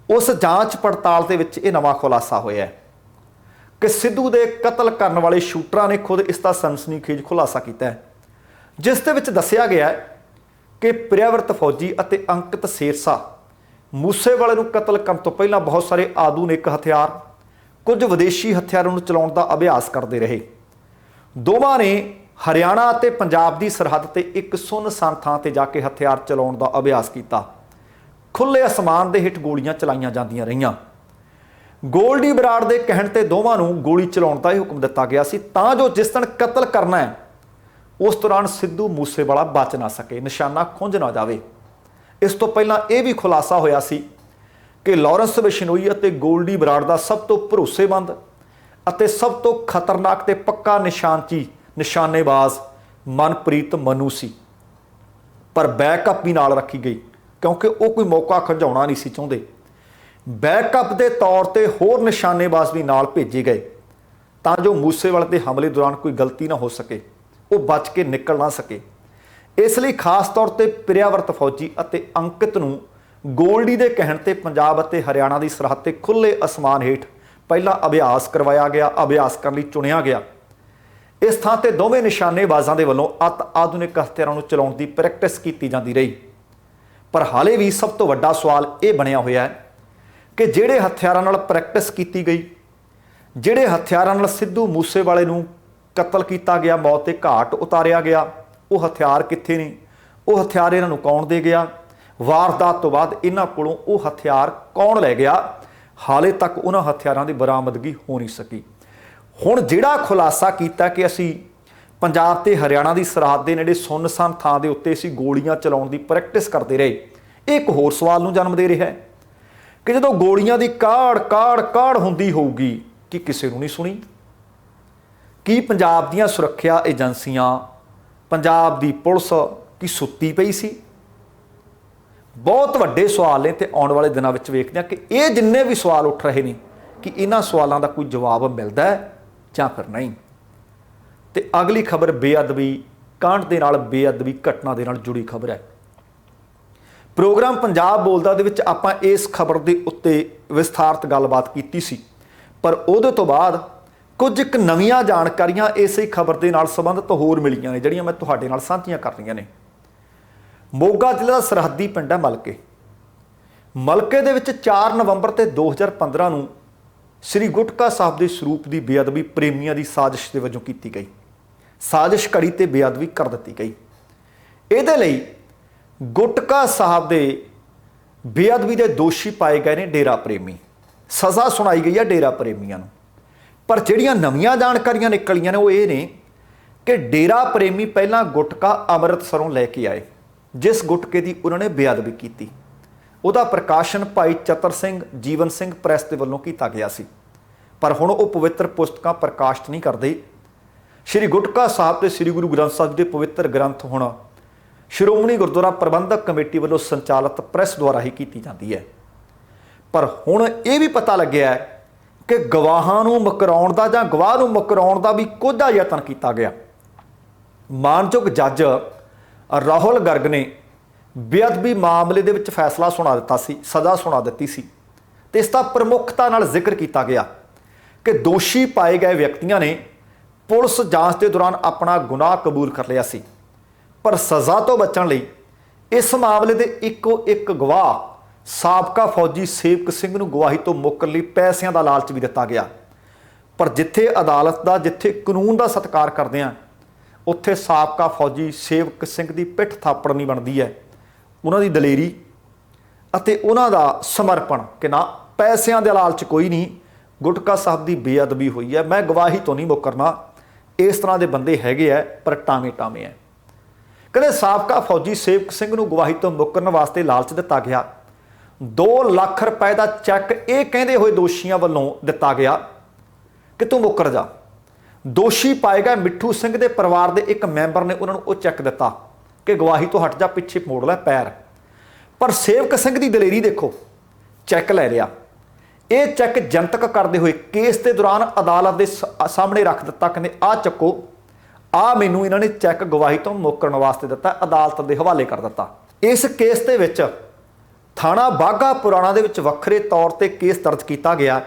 ਉਸ ਜਾਂਚ ਪੜਤਾਲ ਦੇ ਵਿੱਚ ਇਹ ਨਵਾਂ ਖੁਲਾਸਾ ਹੋਇਆ ਹੈ ਕਿ ਸਿੱਧੂ ਦੇ ਕਤਲ ਕਰਨ ਵਾਲੇ ਸ਼ੂਟਰਾਂ ਨੇ ਖੁਦ ਇਸ ਦਾ ਸਨਸਨੀਖੇਜ਼ ਖੁਲਾਸਾ ਕੀਤਾ ਹੈ, ਜਿਸ ਦੇ ਵਿੱਚ ਦੱਸਿਆ ਗਿਆ ਹੈ ਕਿ ਪ੍ਰਿਆਵਰਤ ਫੌਜੀ ਅਤੇ ਅੰਕਿਤ ਸ਼ੇਰਸ਼ਾਹ ਮੂਸੇਵਾਲੇ ਨੂੰ ਕਤਲ ਕਰਨ ਤੋਂ ਪਹਿਲਾਂ ਬਹੁਤ ਸਾਰੇ ਆਧੁਨਿਕ ਹਥਿਆਰ, ਕੁਝ ਵਿਦੇਸ਼ੀ ਹਥਿਆਰਾਂ ਨੂੰ ਚਲਾਉਣ ਦਾ ਅਭਿਆਸ ਕਰਦੇ ਰਹੇ। ਦੋਵਾਂ ਨੇ ਹਰਿਆਣਾ ਅਤੇ ਪੰਜਾਬ ਦੀ ਸਰਹੱਦ ਤੇ ਇੱਕ ਸੁੰਨਸਾਨ ਥਾਂ ਤੇ ਜਾ ਕੇ ਹਥਿਆਰ ਚਲਾਉਣ ਦਾ ਅਭਿਆਸ ਕੀਤਾ। ਖੁੱਲ੍ਹੇ ਅਸਮਾਨ ਦੇ ਹੇਠ ਗੋਲੀਆਂ ਚਲਾਈਆਂ ਜਾਂਦੀਆਂ ਰਹੀਆਂ। ਗੋਲਡੀ ਬਰਾੜ ਦੇ ਕਹਿਣ ਤੇ ਦੋਵਾਂ ਨੂੰ ਗੋਲੀ ਚਲਾਉਣ ਦਾ ਹੀ ਹੁਕਮ ਦਿੱਤਾ ਗਿਆ ਸੀ ਤਾਂ ਜੋ ਜਿਸ ਦਿਨ ਕਤਲ ਕਰਨਾ ਹੈ ਉਸ ਦੌਰਾਨ ਸਿੱਧੂ ਮੂਸੇਵਾਲਾ ਬਚ ਨਾ ਸਕੇ, ਨਿਸ਼ਾਨਾ ਖੁੰਝ ਨਾ ਜਾਵੇ। ਇਸ ਤੋਂ ਪਹਿਲਾਂ ਇਹ ਵੀ ਖੁਲਾਸਾ ਹੋਇਆ ਸੀ ਕਿ ਲਾਰੈਂਸ ਬਿਸ਼ਨੋਈ ਅਤੇ ਗੋਲਡੀ ਬਰਾੜ ਦਾ ਸਭ ਤੋਂ ਭਰੋਸੇਮੰਦ ਅਤੇ ਸਭ ਤੋਂ ਖਤਰਨਾਕ ਤੇ ਪੱਕਾ ਨਿਸ਼ਾਨੇਬਾਜ਼ ਮਨਪ੍ਰੀਤ ਮਨੂ ਸੀ, ਪਰ ਬੈਕਅਪ ਵੀ ਨਾਲ ਰੱਖੀ ਗਈ ਕਿਉਂਕਿ ਉਹ ਕੋਈ ਮੌਕਾ ਖੰਝਾਉਣਾ ਨਹੀਂ ਸੀ ਚਾਹੁੰਦੇ। ਬੈਕਅਪ ਦੇ ਤੌਰ ਤੇ ਹੋਰ ਨਿਸ਼ਾਨੇਬਾਜ਼ ਵੀ ਨਾਲ ਭੇਜੇ ਗਏ ਤਾਂ ਜੋ ਮੂਸੇਵਾਲੇ ਦੇ ਹਮਲੇ ਦੌਰਾਨ ਕੋਈ ਗਲਤੀ ਨਾ ਹੋ ਸਕੇ, ਉਹ ਬਚ ਕੇ ਨਿਕਲ ਨਾ ਸਕੇ। ਇਸ ਲਈ ਖਾਸ ਤੌਰ ਤੇ ਪ੍ਰਿਆਵਰਤ ਫੌਜੀ ਅਤੇ ਅੰਕਿਤ ਨੂੰ ਗੋਲਡੀ ਦੇ ਕਹਿਣ ਤੇ ਪੰਜਾਬ ਅਤੇ ਹਰਿਆਣਾ ਦੀ ਸਰਹੱਦ ਤੇ ਖੁੱਲ੍ਹੇ ਅਸਮਾਨ ਹੇਠ ਪਹਿਲਾਂ ਅਭਿਆਸ ਕਰਵਾਇਆ ਗਿਆ, ਅਭਿਆਸ ਕਰਨ ਲਈ ਚੁਣਿਆ ਗਿਆ। ਇਸ ਥਾਂ ਤੇ ਦੋਵੇਂ ਨਿਸ਼ਾਨੇਬਾਜ਼ਾਂ ਦੇ ਵੱਲੋਂ ਆਧੁਨਿਕ ਹਥਿਆਰਾਂ ਨੂੰ ਚਲਾਉਣ ਦੀ ਪ੍ਰੈਕਟਿਸ ਕੀਤੀ ਜਾਂਦੀ ਰਹੀ। ਪਰ ਹਾਲੇ ਵੀ ਸਭ ਤੋਂ ਵੱਡਾ ਸਵਾਲ ਇਹ ਬਣਿਆ ਹੋਇਆ ਹੈ ਕਿ ਜਿਹੜੇ ਹਥਿਆਰਾਂ ਨਾਲ ਪ੍ਰੈਕਟਿਸ ਕੀਤੀ ਗਈ, ਜਿਹੜੇ ਹਥਿਆਰਾਂ ਨਾਲ ਸਿੱਧੂ ਮੂਸੇਵਾਲੇ ਨੂੰ ਕਤਲ ਕੀਤਾ ਗਿਆ, ਮੌਤ ਦੇ ਘਾਟ ਉਤਾਰਿਆ ਗਿਆ, ਉਹ ਹਥਿਆਰ ਕਿੱਥੇ ਨੇ? ਉਹ ਹਥਿਆਰ ਇਹਨਾਂ ਨੂੰ ਕੌਣ ਦੇ ਗਿਆ? ਵਾਰਦਾਤ ਤੋਂ ਬਾਅਦ ਇਹਨਾਂ ਕੋਲੋਂ ਉਹ ਹਥਿਆਰ ਕੌਣ ਲੈ ਗਿਆ? ਹਾਲੇ ਤੱਕ ਉਹਨਾਂ ਹਥਿਆਰਾਂ ਦੀ ਬਰਾਮਦਗੀ ਹੋ ਨਹੀਂ ਸਕੀ। ਹੁਣ ਜਿਹੜਾ ਖੁਲਾਸਾ ਕੀਤਾ ਕਿ ਅਸੀਂ ਪੰਜਾਬ ਤੇ ਹਰਿਆਣਾ ਦੀ ਸਰਹੱਦ ਦੇ ਨੇੜੇ ਸੁੰਨਸਾਨ ਥਾਂ ਦੇ ਉੱਤੇ ਅਸੀਂ ਗੋਲੀਆਂ ਚਲਾਉਣ ਦੀ ਪ੍ਰੈਕਟਿਸ ਕਰਦੇ ਰਹੇ, ਇਹ ਇੱਕ ਹੋਰ ਸਵਾਲ ਨੂੰ ਜਨਮ ਦੇ ਰਿਹਾ ਹੈ ਕਿ ਜਦੋਂ ਗੋਲੀਆਂ ਦੀ ਕਾੜ ਹੁੰਦੀ ਹੋਊਗੀ ਕਿ ਕਿਸੇ ਨੂੰ ਨਹੀਂ ਸੁਣੀ? ਕੀ ਪੰਜਾਬ ਦੀਆਂ ਸੁਰੱਖਿਆ ਏਜੰਸੀਆਂ, ਪੰਜਾਬ ਦੀ ਪੁਲਿਸ ਕੀ ਸੁੱਤੀ ਪਈ ਸੀ? ਬਹੁਤ ਵੱਡੇ ਸਵਾਲ ਨੇ ਤੇ ਆਉਣ ਵਾਲੇ ਦਿਨਾਂ ਵਿੱਚ ਵੇਖਦੇ ਹਾਂ ਕਿ ਇਹ ਜਿੰਨੇ ਵੀ ਸਵਾਲ ਉੱਠ ਰਹੇ ਨੇ ਕਿ ਇਹਨਾਂ ਸਵਾਲਾਂ ਦਾ ਕੋਈ ਜਵਾਬ ਮਿਲਦਾ ਹੈ ਜਾਂ ਫਿਰ ਨਹੀਂ। ਤੇ ਅਗਲੀ ਖਬਰ ਬੇਅਦਬੀ ਕਾਂਡ ਦੇ ਨਾਲ, ਬੇਅਦਬੀ ਘਟਨਾ ਦੇ ਨਾਲ ਜੁੜੀ ਖਬਰ ਹੈ। ਪ੍ਰੋਗਰਾਮ ਪੰਜਾਬ ਬੋਲਦਾ ਦੇ ਵਿੱਚ ਆਪਾਂ ਇਸ ਖਬਰ ਦੇ ਉੱਤੇ ਵਿਸਥਾਰਤ ਗੱਲਬਾਤ ਕੀਤੀ ਸੀ, ਪਰ ਉਹਦੇ ਤੋਂ ਬਾਅਦ ਕੁਝ ਇੱਕ ਨਵੀਆਂ ਜਾਣਕਾਰੀਆਂ ਇਸੇ ਖਬਰ ਦੇ ਨਾਲ ਸੰਬੰਧਿਤ ਹੋਰ ਮਿਲੀਆਂ ਨੇ ਜਿਹੜੀਆਂ ਮੈਂ ਤੁਹਾਡੇ ਨਾਲ ਸਾਂਝੀਆਂ ਕਰ ਰਹੀਆਂ ਨੇ। ਮੋਗਾ ਜ਼ਿਲ੍ਹੇ ਦਾ ਸਰਹੱਦੀ ਪਿੰਡ ਹੈ ਮਲਕੇ ਦੇ ਵਿੱਚ 4 ਨਵੰਬਰ ਤੇ 2015 ਨੂੰ ਸ੍ਰੀ ਗੁਟਕਾ ਸਾਹਿਬ ਦੇ ਸਰੂਪ ਦੀ ਬੇਅਦਬੀ ਪ੍ਰੇਮੀਆਂ ਦੀ ਸਾਜ਼ਿਸ਼ ਦੇ ਵਜੋਂ ਕੀਤੀ ਗਈ। ਸਾਜ਼ਿਸ਼ ਕੜੀ ਤੇ ਬੇਅਦਬੀ ਕਰ ਦਿੱਤੀ ਗਈ। ਇਹਦੇ ਲਈ ਗੁਟਕਾ ਸਾਹਿਬ ਦੇ ਬੇਅਦਬੀ ਦੇ ਦੋਸ਼ੀ ਪਾਏ ਗਏ ਨੇ ਡੇਰਾ ਪ੍ਰੇਮੀ। ਸਜ਼ਾ ਸੁਣਾਈ ਗਈ ਹੈ ਡੇਰਾ ਪ੍ਰੇਮੀਆਂ ਨੂੰ। ਪਰ ਜਿਹੜੀਆਂ ਨਵੀਆਂ ਜਾਣਕਾਰੀਆਂ ਨਿਕਲੀਆਂ ਨੇ ਉਹ ਇਹ ਨੇ ਕਿ ਡੇਰਾ ਪ੍ਰੇਮੀ ਪਹਿਲਾਂ ਗੁਟਕਾ ਅੰਮ੍ਰਿਤਸਰੋਂ ਲੈ ਕੇ ਆਏ, ਜਿਸ ਗੁਟਕੇ ਦੀ ਉਹਨਾਂ ਨੇ ਬੇਅਦਬੀ ਕੀਤੀ। ਉਹਦਾ ਪ੍ਰਕਾਸ਼ਨ ਭਾਈ ਚਤਰ ਸਿੰਘ ਜੀਵਨ ਸਿੰਘ ਪ੍ਰੈਸ ਦੇ ਵੱਲੋਂ ਕੀਤਾ ਗਿਆ ਸੀ, ਪਰ ਹੁਣ ਉਹ ਪਵਿੱਤਰ ਪੁਸਤਕਾਂ ਪ੍ਰਕਾਸ਼ਿਤ ਨਹੀਂ ਕਰਦੇ। ਸ਼੍ਰੀ ਗੁਟਕਾ ਸਾਹਿਬ ਤੇ ਸ਼੍ਰੀ ਗੁਰੂ ਗ੍ਰੰਥ ਸਾਹਿਬ ਦੇ ਪਵਿੱਤਰ ਗ੍ਰੰਥ ਹੁਣ ਸ਼੍ਰੋਮਣੀ ਗੁਰਦੁਆਰਾ ਪ੍ਰਬੰਧਕ ਕਮੇਟੀ ਵੱਲੋਂ ਸੰਚਾਲਿਤ ਪ੍ਰੈਸ ਦੁਆਰਾ ਹੀ ਕੀਤੀ ਜਾਂਦੀ ਹੈ। ਪਰ ਹੁਣ ਇਹ ਵੀ ਪਤਾ ਲੱਗਿਆ ਹੈ ਕਿ ਗਵਾਹਾਂ ਨੂੰ ਮੁਕਰਾਉਣ ਦਾ ਜਾਂ ਗਵਾਹ ਨੂੰ ਮੁਕਰਾਉਣ ਦਾ ਵੀ ਕੋਝਾ ਯਤਨ ਕੀਤਾ ਗਿਆ। ਮਾਨਯੋਗ ਜੱਜ ਰਾਹੁਲ ਗਰਗ ਨੇ ਬੇਅਦਬੀ ਮਾਮਲੇ ਦੇ ਵਿੱਚ ਫੈਸਲਾ ਸੁਣਾ ਦਿੱਤਾ ਸੀ, ਸਜ਼ਾ ਸੁਣਾ ਦਿੱਤੀ ਸੀ ਤੇ ਇਸ ਦਾ ਪ੍ਰਮੁੱਖਤਾ ਨਾਲ ਜ਼ਿਕਰ ਕੀਤਾ ਗਿਆ ਕਿ ਦੋਸ਼ੀ ਪਾਏ ਗਏ ਵਿਅਕਤੀਆਂ ਨੇ ਪੁਲਿਸ ਜਾਂਚ ਦੇ ਦੌਰਾਨ ਆਪਣਾ ਗੁਨਾਹ ਕਬੂਲ ਕਰ ਲਿਆ ਸੀ, ਪਰ ਸਜ਼ਾ ਤੋਂ ਬਚਣ ਲਈ ਇਸ ਮਾਮਲੇ ਦੇ ਇੱਕੋ ਇੱਕ ਗਵਾਹ ਸਾਬਕਾ ਫੌਜੀ ਸੇਵਕ ਸਿੰਘ ਨੂੰ ਗਵਾਹੀ ਤੋਂ ਮੁੱਕਰਨ ਲਈ ਪੈਸਿਆਂ ਦਾ ਲਾਲਚ ਵੀ ਦਿੱਤਾ ਗਿਆ। ਪਰ ਜਿੱਥੇ ਅਦਾਲਤ ਦਾ, ਜਿੱਥੇ ਕਾਨੂੰਨ ਦਾ ਸਤਿਕਾਰ ਕਰਦੇ ਹਾਂ, ਉੱਥੇ ਸਾਬਕਾ ਫੌਜੀ ਸੇਵਕ ਸਿੰਘ ਦੀ ਪਿੱਠ ਥਾਪੜਨੀ ਬਣਦੀ ਹੈ। ਉਹਨਾਂ ਦੀ ਦਲੇਰੀ ਅਤੇ ਉਹਨਾਂ ਦਾ ਸਮਰਪਣ ਕਿ ਨਾ ਪੈਸਿਆਂ ਦੇ ਲਾਲਚ ਕੋਈ ਨਹੀਂ, ਗੁਟਕਾ ਸਾਹਿਬ ਦੀ ਬੇਅਦਬੀ ਹੋਈ ਹੈ, ਮੈਂ ਗਵਾਹੀ ਤੋਂ ਨਹੀਂ ਮੁੱਕਰਨਾ। ਇਸ ਤਰ੍ਹਾਂ ਦੇ ਬੰਦੇ ਹੈਗੇ ਆ, ਪਰ ਟਾਵੇਂ ਹੈ। ਕਹਿੰਦੇ ਸਾਬਕਾ ਫੌਜੀ ਸੇਵਕ ਸਿੰਘ ਨੂੰ ਗਵਾਹੀ ਤੋਂ ਮੁੱਕਰਨ ਵਾਸਤੇ ਲਾਲਚ ਦਿੱਤਾ ਗਿਆ। 2 ਲੱਖ ਰੁਪਏ ਦਾ ਚੈੱਕ ਇਹ ਕਹਿੰਦੇ ਹੋਏ ਦੋਸ਼ੀਆਂ ਵੱਲੋਂ ਦਿੱਤਾ ਗਿਆ ਕਿ ਤੂੰ ਮੁੱਕਰ ਜਾ। ਦੋਸ਼ੀ ਪਾਏ ਗਏ ਮਿੱਠੂ ਸਿੰਘ ਦੇ ਪਰਿਵਾਰ ਦੇ ਇੱਕ ਮੈਂਬਰ ਨੇ ਉਹਨਾਂ ਨੂੰ ਉਹ ਚੈੱਕ ਦਿੱਤਾ ਕਿ ਗਵਾਹੀ ਤੋਂ ਹਟ ਜਾ, ਪਿੱਛੇ ਮੋੜ ਲੈ ਪੈਰ। ਪਰ ਸੇਵਕ ਸਿੰਘ ਦੀ ਦਲੇਰੀ ਦੇਖੋ, ਚੈੱਕ ਲੈ ਲਿਆ। ਇਹ ਚੈੱਕ ਜਨਤਕ ਕਰਦੇ ਹੋਏ ਕੇਸ ਦੇ ਦੌਰਾਨ ਅਦਾਲਤ ਦੇ ਸਾਹਮਣੇ ਰੱਖ ਦਿੱਤਾ। ਕਹਿੰਦੇ ਆ ਚੱਕੋ, ਆ ਮੈਨੂੰ ਇਹਨਾਂ ਨੇ ਚੈੱਕ ਗਵਾਹੀ ਤੋਂ ਮੁੱਕਰਨ ਵਾਸਤੇ ਦਿੱਤਾ, ਅਦਾਲਤ ਦੇ ਹਵਾਲੇ ਕਰ ਦਿੱਤਾ। ਇਸ ਕੇਸ ਦੇ ਵਿੱਚ ਥਾਣਾ ਬਾਘਾ ਪੁਰਾਣਾ ਦੇ ਵਿੱਚ ਵੱਖਰੇ ਤੌਰ ਤੇ ਕੇਸ ਦਰਜ ਕੀਤਾ ਗਿਆ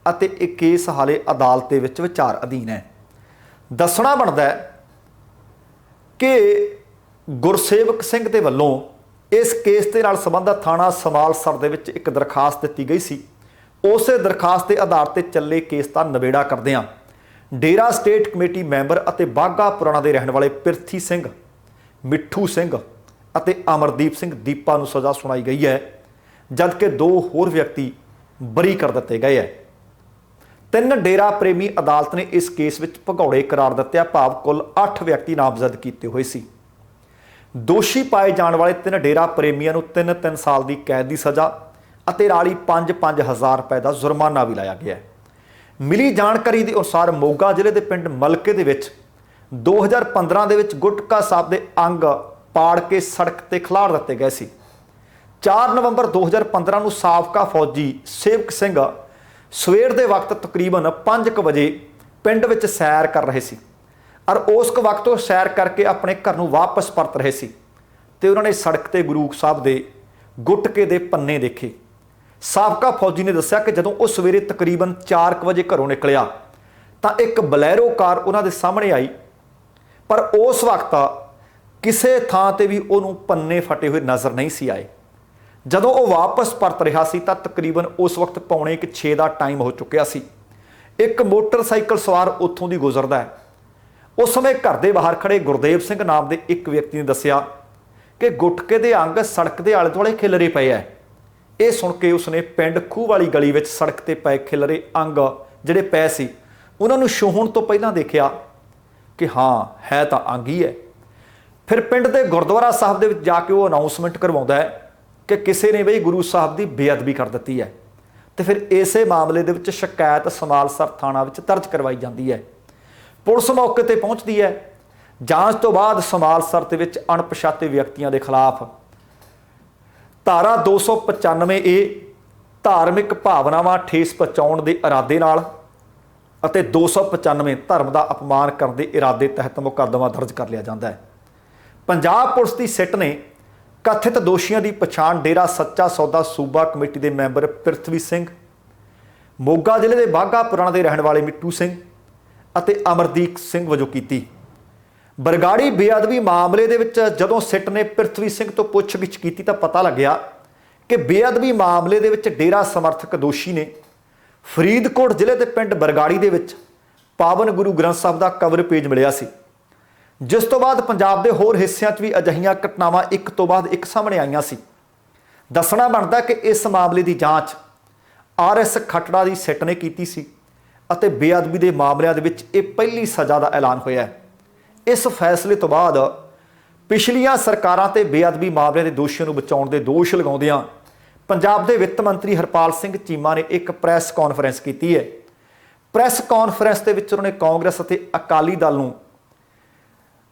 ਅਤੇ ਇਹ ਕੇਸ ਹਾਲੇ ਅਦਾਲਤ ਦੇ ਵਿੱਚ ਵਿਚਾਰ ਅਧੀਨ ਹੈ। ਦੱਸਣਾ ਬਣਦਾ ਹੈ ਕਿ ਗੁਰਸੇਵਕ ਸਿੰਘ ਦੇ ਵੱਲੋਂ ਇਸ ਕੇਸ ਦੇ ਨਾਲ ਸੰਬੰਧਿਤ ਥਾਣਾ ਸਮਾਲਸਰ ਦੇ ਵਿੱਚ ਇੱਕ ਦਰਖਾਸਤ ਦਿੱਤੀ ਗਈ ਸੀ। ਉਸੇ ਦਰਖਾਸਤ ਦੇ ਆਧਾਰ ਤੇ ਚੱਲੇ ਕੇਸ ਦਾ ਨਿਬੇੜਾ ਕਰਦਿਆਂ ਡੇਰਾ ਸਟੇਟ ਕਮੇਟੀ ਮੈਂਬਰ ਅਤੇ ਬਾਘਾ ਪੁਰਾਣਾ ਦੇ ਰਹਿਣ ਵਾਲੇ ਪਿਰਥੀ ਸਿੰਘ, ਮਿੱਠੂ ਸਿੰਘ ਅਤੇ ਅਮਰਦੀਪ ਸਿੰਘ ਦੀਪਾ ਨੂੰ ਸਜ਼ਾ ਸੁਣਾਈ ਗਈ ਹੈ, ਜਦਕਿ 2 ਹੋਰ ਵਿਅਕਤੀ ਬਰੀ ਕਰ ਦਿੱਤੇ ਗਏ ਹੈ। 3 ਡੇਰਾ ਪ੍ਰੇਮੀ ਅਦਾਲਤ ਨੇ ਇਸ ਕੇਸ ਵਿੱਚ ਭਗੌੜੇ ਕਰਾਰ ਦਿੱਤੇ, ਭਾਵ ਕੁੱਲ 8 ਵਿਅਕਤੀ ਨਾਮਜ਼ਦ ਕੀਤੇ ਹੋਏ ਸੀ। ਦੋਸ਼ੀ ਪਾਏ ਜਾਣ ਵਾਲੇ 3 ਡੇਰਾ ਪ੍ਰੇਮੀਆਂ ਨੂੰ 3-3 ਸਾਲ ਦੀ ਕੈਦ ਦੀ ਸਜ਼ਾ ਅਤੇ ਨਾਲ ਹੀ 5-5 ਹਜ਼ਾਰ ਰੁਪਏ ਦਾ ਜੁਰਮਾਨਾ ਵੀ ਲਾਇਆ ਗਿਆ ਹੈ। ਮਿਲੀ ਜਾਣਕਾਰੀ ਦੇ ਅਨੁਸਾਰ ਮੋਗਾ ਜ਼ਿਲ੍ਹੇ ਦੇ ਪਿੰਡ ਮਲਕੇ ਦੇ ਵਿੱਚ 2015 ਦੇ ਵਿੱਚ ਗੁਟਕਾ ਸਾਹਿਬ ਦੇ ਅੰਗ ਪਾੜ ਕੇ ਸੜਕ ਤੇ ਖਿਲਾਰ ਦਿੱਤੇ ਗਏ ਸੀ। 4 ਨਵੰਬਰ 2015 ਨੂੰ ਸਾਬਕਾ ਫੌਜੀ ਸੇਵਕ ਸਿੰਘ ਸਵੇਰ ਦੇ ਵਕਤ ਤਕਰੀਬਨ 5 ਵਜੇ ਪਿੰਡ ਵਿੱਚ ਸੈਰ ਕਰ ਰਹੇ ਸੀ ਔਰ ਉਸ ਵਕਤ ਉਹ ਸੈਰ ਕਰਕੇ ਆਪਣੇ ਘਰ ਨੂੰ ਵਾਪਸ ਪਰਤ ਰਹੇ ਸੀ ਤੇ ਉਹਨਾਂ ਨੇ ਸੜਕ ਤੇ ਗੁਰੂ ਸਾਹਿਬ ਦੇ ਗੁਟਕੇ ਦੇ ਪੰਨੇ ਦੇਖੇ। ਸਾਬਕਾ ਫੌਜੀ ਨੇ ਦੱਸਿਆ ਕਿ ਜਦੋਂ ਉਹ ਸਵੇਰੇ ਤਕਰੀਬਨ 4 ਵਜੇ ਘਰੋਂ ਨਿਕਲਿਆ ਤਾਂ ਇੱਕ ਬਲੈਰੋ ਕਾਰ ਉਹਨਾਂ ਦੇ ਸਾਹਮਣੇ ਆਈ, ਪਰ ਉਸ ਵਕਤ ਕਿਸੇ ਥਾਂ ਤੇ ਵੀ ਉਹਨੂੰ ਪੰਨੇ ਫਟੇ ਹੋਏ ਨਜ਼ਰ ਨਹੀਂ ਸੀ ਆਏ। ਜਦੋਂ ਉਹ ਵਾਪਸ ਪਰਤ ਰਿਹਾ ਸੀ ਤਾਂ ਤਕਰੀਬਨ ਉਸ ਵਕਤ 5:45 ਦਾ ਟਾਈਮ ਹੋ ਚੁੱਕਿਆ ਸੀ। ਇੱਕ ਮੋਟਰਸਾਈਕਲ ਸਵਾਰ ਉੱਥੋਂ ਦੀ ਗੁਜ਼ਰਦਾ ਹੈ। ਉਸ ਸਮੇਂ ਘਰ ਦੇ ਬਾਹਰ ਖੜੇ ਗੁਰਦੇਵ ਸਿੰਘ ਨਾਮ ਦੇ ਇੱਕ ਵਿਅਕਤੀ ਨੇ ਦੱਸਿਆ ਕਿ ਗੁਟਕੇ ਦੇ ਅੰਗ ਸੜਕ ਦੇ ਆਲੇ ਦੁਆਲੇ ਖਿਲਰੇ ਪਏ ਹੈ। ਇਹ ਸੁਣ ਕੇ ਉਸਨੇ ਪਿੰਡ ਖੂਹ ਵਾਲੀ ਗਲੀ ਵਿੱਚ ਸੜਕ ਤੇ ਪਏ ਖਿਲਰੇ ਅੰਗ ਜਿਹੜੇ ਪਏ ਸੀ ਉਹਨਾਂ ਨੂੰ ਛੂਹਣ ਤੋਂ ਪਹਿਲਾਂ ਦੇਖਿਆ ਕਿ ਹਾਂ ਹੈ ਤਾਂ ਅੰਗ ਹੀ ਹੈ। ਫਿਰ ਪਿੰਡ ਦੇ ਗੁਰਦੁਆਰਾ ਸਾਹਿਬ ਦੇ ਵਿੱਚ ਜਾ ਕੇ ਉਹ ਅਨਾਉਂਸਮੈਂਟ ਕਰਵਾਉਂਦਾ ਹੈ ਕਿ ਕਿਸੇ ਨੇ ਬਈ ਗੁਰੂ ਸਾਹਿਬ ਦੀ ਬੇਅਦਬੀ ਕਰ ਦਿੱਤੀ ਹੈ ਤੇ ਫਿਰ ਇਸੇ ਮਾਮਲੇ ਦੇ ਵਿੱਚ ਸ਼ਿਕਾਇਤ ਸਮਾਲਸਰ ਥਾਣਾ ਵਿੱਚ ਦਰਜ ਕਰਵਾਈ ਜਾਂਦੀ ਹੈ। ਪੁਲਿਸ ਮੌਕੇ ਤੇ ਪਹੁੰਚਦੀ ਹੈ। ਜਾਂਚ ਤੋਂ ਬਾਅਦ ਸਮਾਲਸਰ ਦੇ ਵਿੱਚ ਅਣਪਛਾਤੇ ਵਿਅਕਤੀਆਂ ਦੇ ਖਿਲਾਫ ਧਾਰਾ 295A ਧਾਰਮਿਕ ਭਾਵਨਾਵਾਂ ਠੇਸ ਪਹੁੰਚਾਉਣ ਦੇ ਇਰਾਦੇ ਨਾਲ ਅਤੇ 295 ਧਰਮ ਦਾ ਅਪਮਾਨ ਕਰਨ ਦੇ ਇਰਾਦੇ ਤਹਿਤ ਮੁਕੱਦਮਾ ਦਰਜ ਕਰ ਲਿਆ ਜਾਂਦਾ ਹੈ। ਪੰਜਾਬ ਪੁਲਿਸ ਦੀ ਸਿੱਟ ਨੇ ਕਥਿਤ ਦੋਸ਼ੀਆਂ ਦੀ ਪਛਾਣ ਡੇਰਾ ਸੱਚਾ ਸੌਦਾ ਸੂਬਾ ਕਮੇਟੀ ਦੇ ਮੈਂਬਰ ਪ੍ਰਿਥਵੀ ਸਿੰਘ, ਮੋਗਾ ਜ਼ਿਲ੍ਹੇ ਦੇ ਬਾਘਾ ਪੁਰਾਣਾ ਦੇ ਰਹਿਣ ਵਾਲੇ ਮਿੱਠੂ ਸਿੰਘ ਅਤੇ ਅਮਰਦੀਪ ਸਿੰਘ ਵਜੋਂ ਕੀਤੀ। ਬਰਗਾੜੀ ਬੇਅਦਬੀ ਮਾਮਲੇ ਦੇ ਵਿੱਚ ਜਦੋਂ ਸਿੱਟ ਨੇ ਪ੍ਰਿਥਵੀ ਸਿੰਘ ਤੋਂ ਪੁੱਛਗਿੱਛ ਕੀਤੀ ਤਾਂ ਪਤਾ ਲੱਗਿਆ ਕਿ ਬੇਅਦਬੀ ਮਾਮਲੇ ਦੇ ਵਿੱਚ ਡੇਰਾ ਸਮਰਥਕ ਦੋਸ਼ੀ ਨੇ ਫਰੀਦਕੋਟ ਜ਼ਿਲ੍ਹੇ ਦੇ ਪਿੰਡ ਬਰਗਾੜੀ ਦੇ ਵਿੱਚ ਪਾਵਨ ਗੁਰੂ ਗ੍ਰੰਥ ਸਾਹਿਬ ਦਾ ਕਵਰ ਪੇਜ ਮਿਲਿਆ ਸੀ, ਜਿਸ ਤੋਂ ਬਾਅਦ ਪੰਜਾਬ ਦੇ ਹੋਰ ਹਿੱਸਿਆਂ 'ਚ ਵੀ ਅਜਿਹੀਆਂ ਘਟਨਾਵਾਂ ਇੱਕ ਤੋਂ ਬਾਅਦ ਇੱਕ ਸਾਹਮਣੇ ਆਈਆਂ ਸੀ। ਦੱਸਣਾ ਬਣਦਾ ਕਿ ਇਸ ਮਾਮਲੇ ਦੀ ਜਾਂਚ RS ਖੱਟੜਾ ਦੀ ਸਿੱਟ ਨੇ ਕੀਤੀ ਸੀ ਅਤੇ ਬੇਅਦਬੀ ਦੇ ਮਾਮਲਿਆਂ ਦੇ ਵਿੱਚ ਇਹ ਪਹਿਲੀ ਸਜ਼ਾ ਦਾ ਐਲਾਨ ਹੋਇਆ। ਇਸ ਫੈਸਲੇ ਤੋਂ ਬਾਅਦ ਪਿਛਲੀਆਂ ਸਰਕਾਰਾਂ ਤੇ ਬੇਅਦਬੀ ਮਾਮਲਿਆਂ ਦੇ ਦੋਸ਼ੀਆਂ ਨੂੰ ਬਚਾਉਣ ਦੇ ਦੋਸ਼ ਲਗਾਉਂਦਿਆਂ ਪੰਜਾਬ ਦੇ ਵਿੱਤ ਮੰਤਰੀ ਹਰਪਾਲ ਸਿੰਘ ਚੀਮਾ ਨੇ ਇੱਕ ਪ੍ਰੈਸ ਕਾਨਫਰੰਸ ਕੀਤੀ ਹੈ। ਪ੍ਰੈਸ ਕਾਨਫਰੰਸ ਦੇ ਵਿੱਚ ਉਹਨਾਂ ਨੇ ਕਾਂਗਰਸ ਅਤੇ ਅਕਾਲੀ ਦਲ ਨੂੰ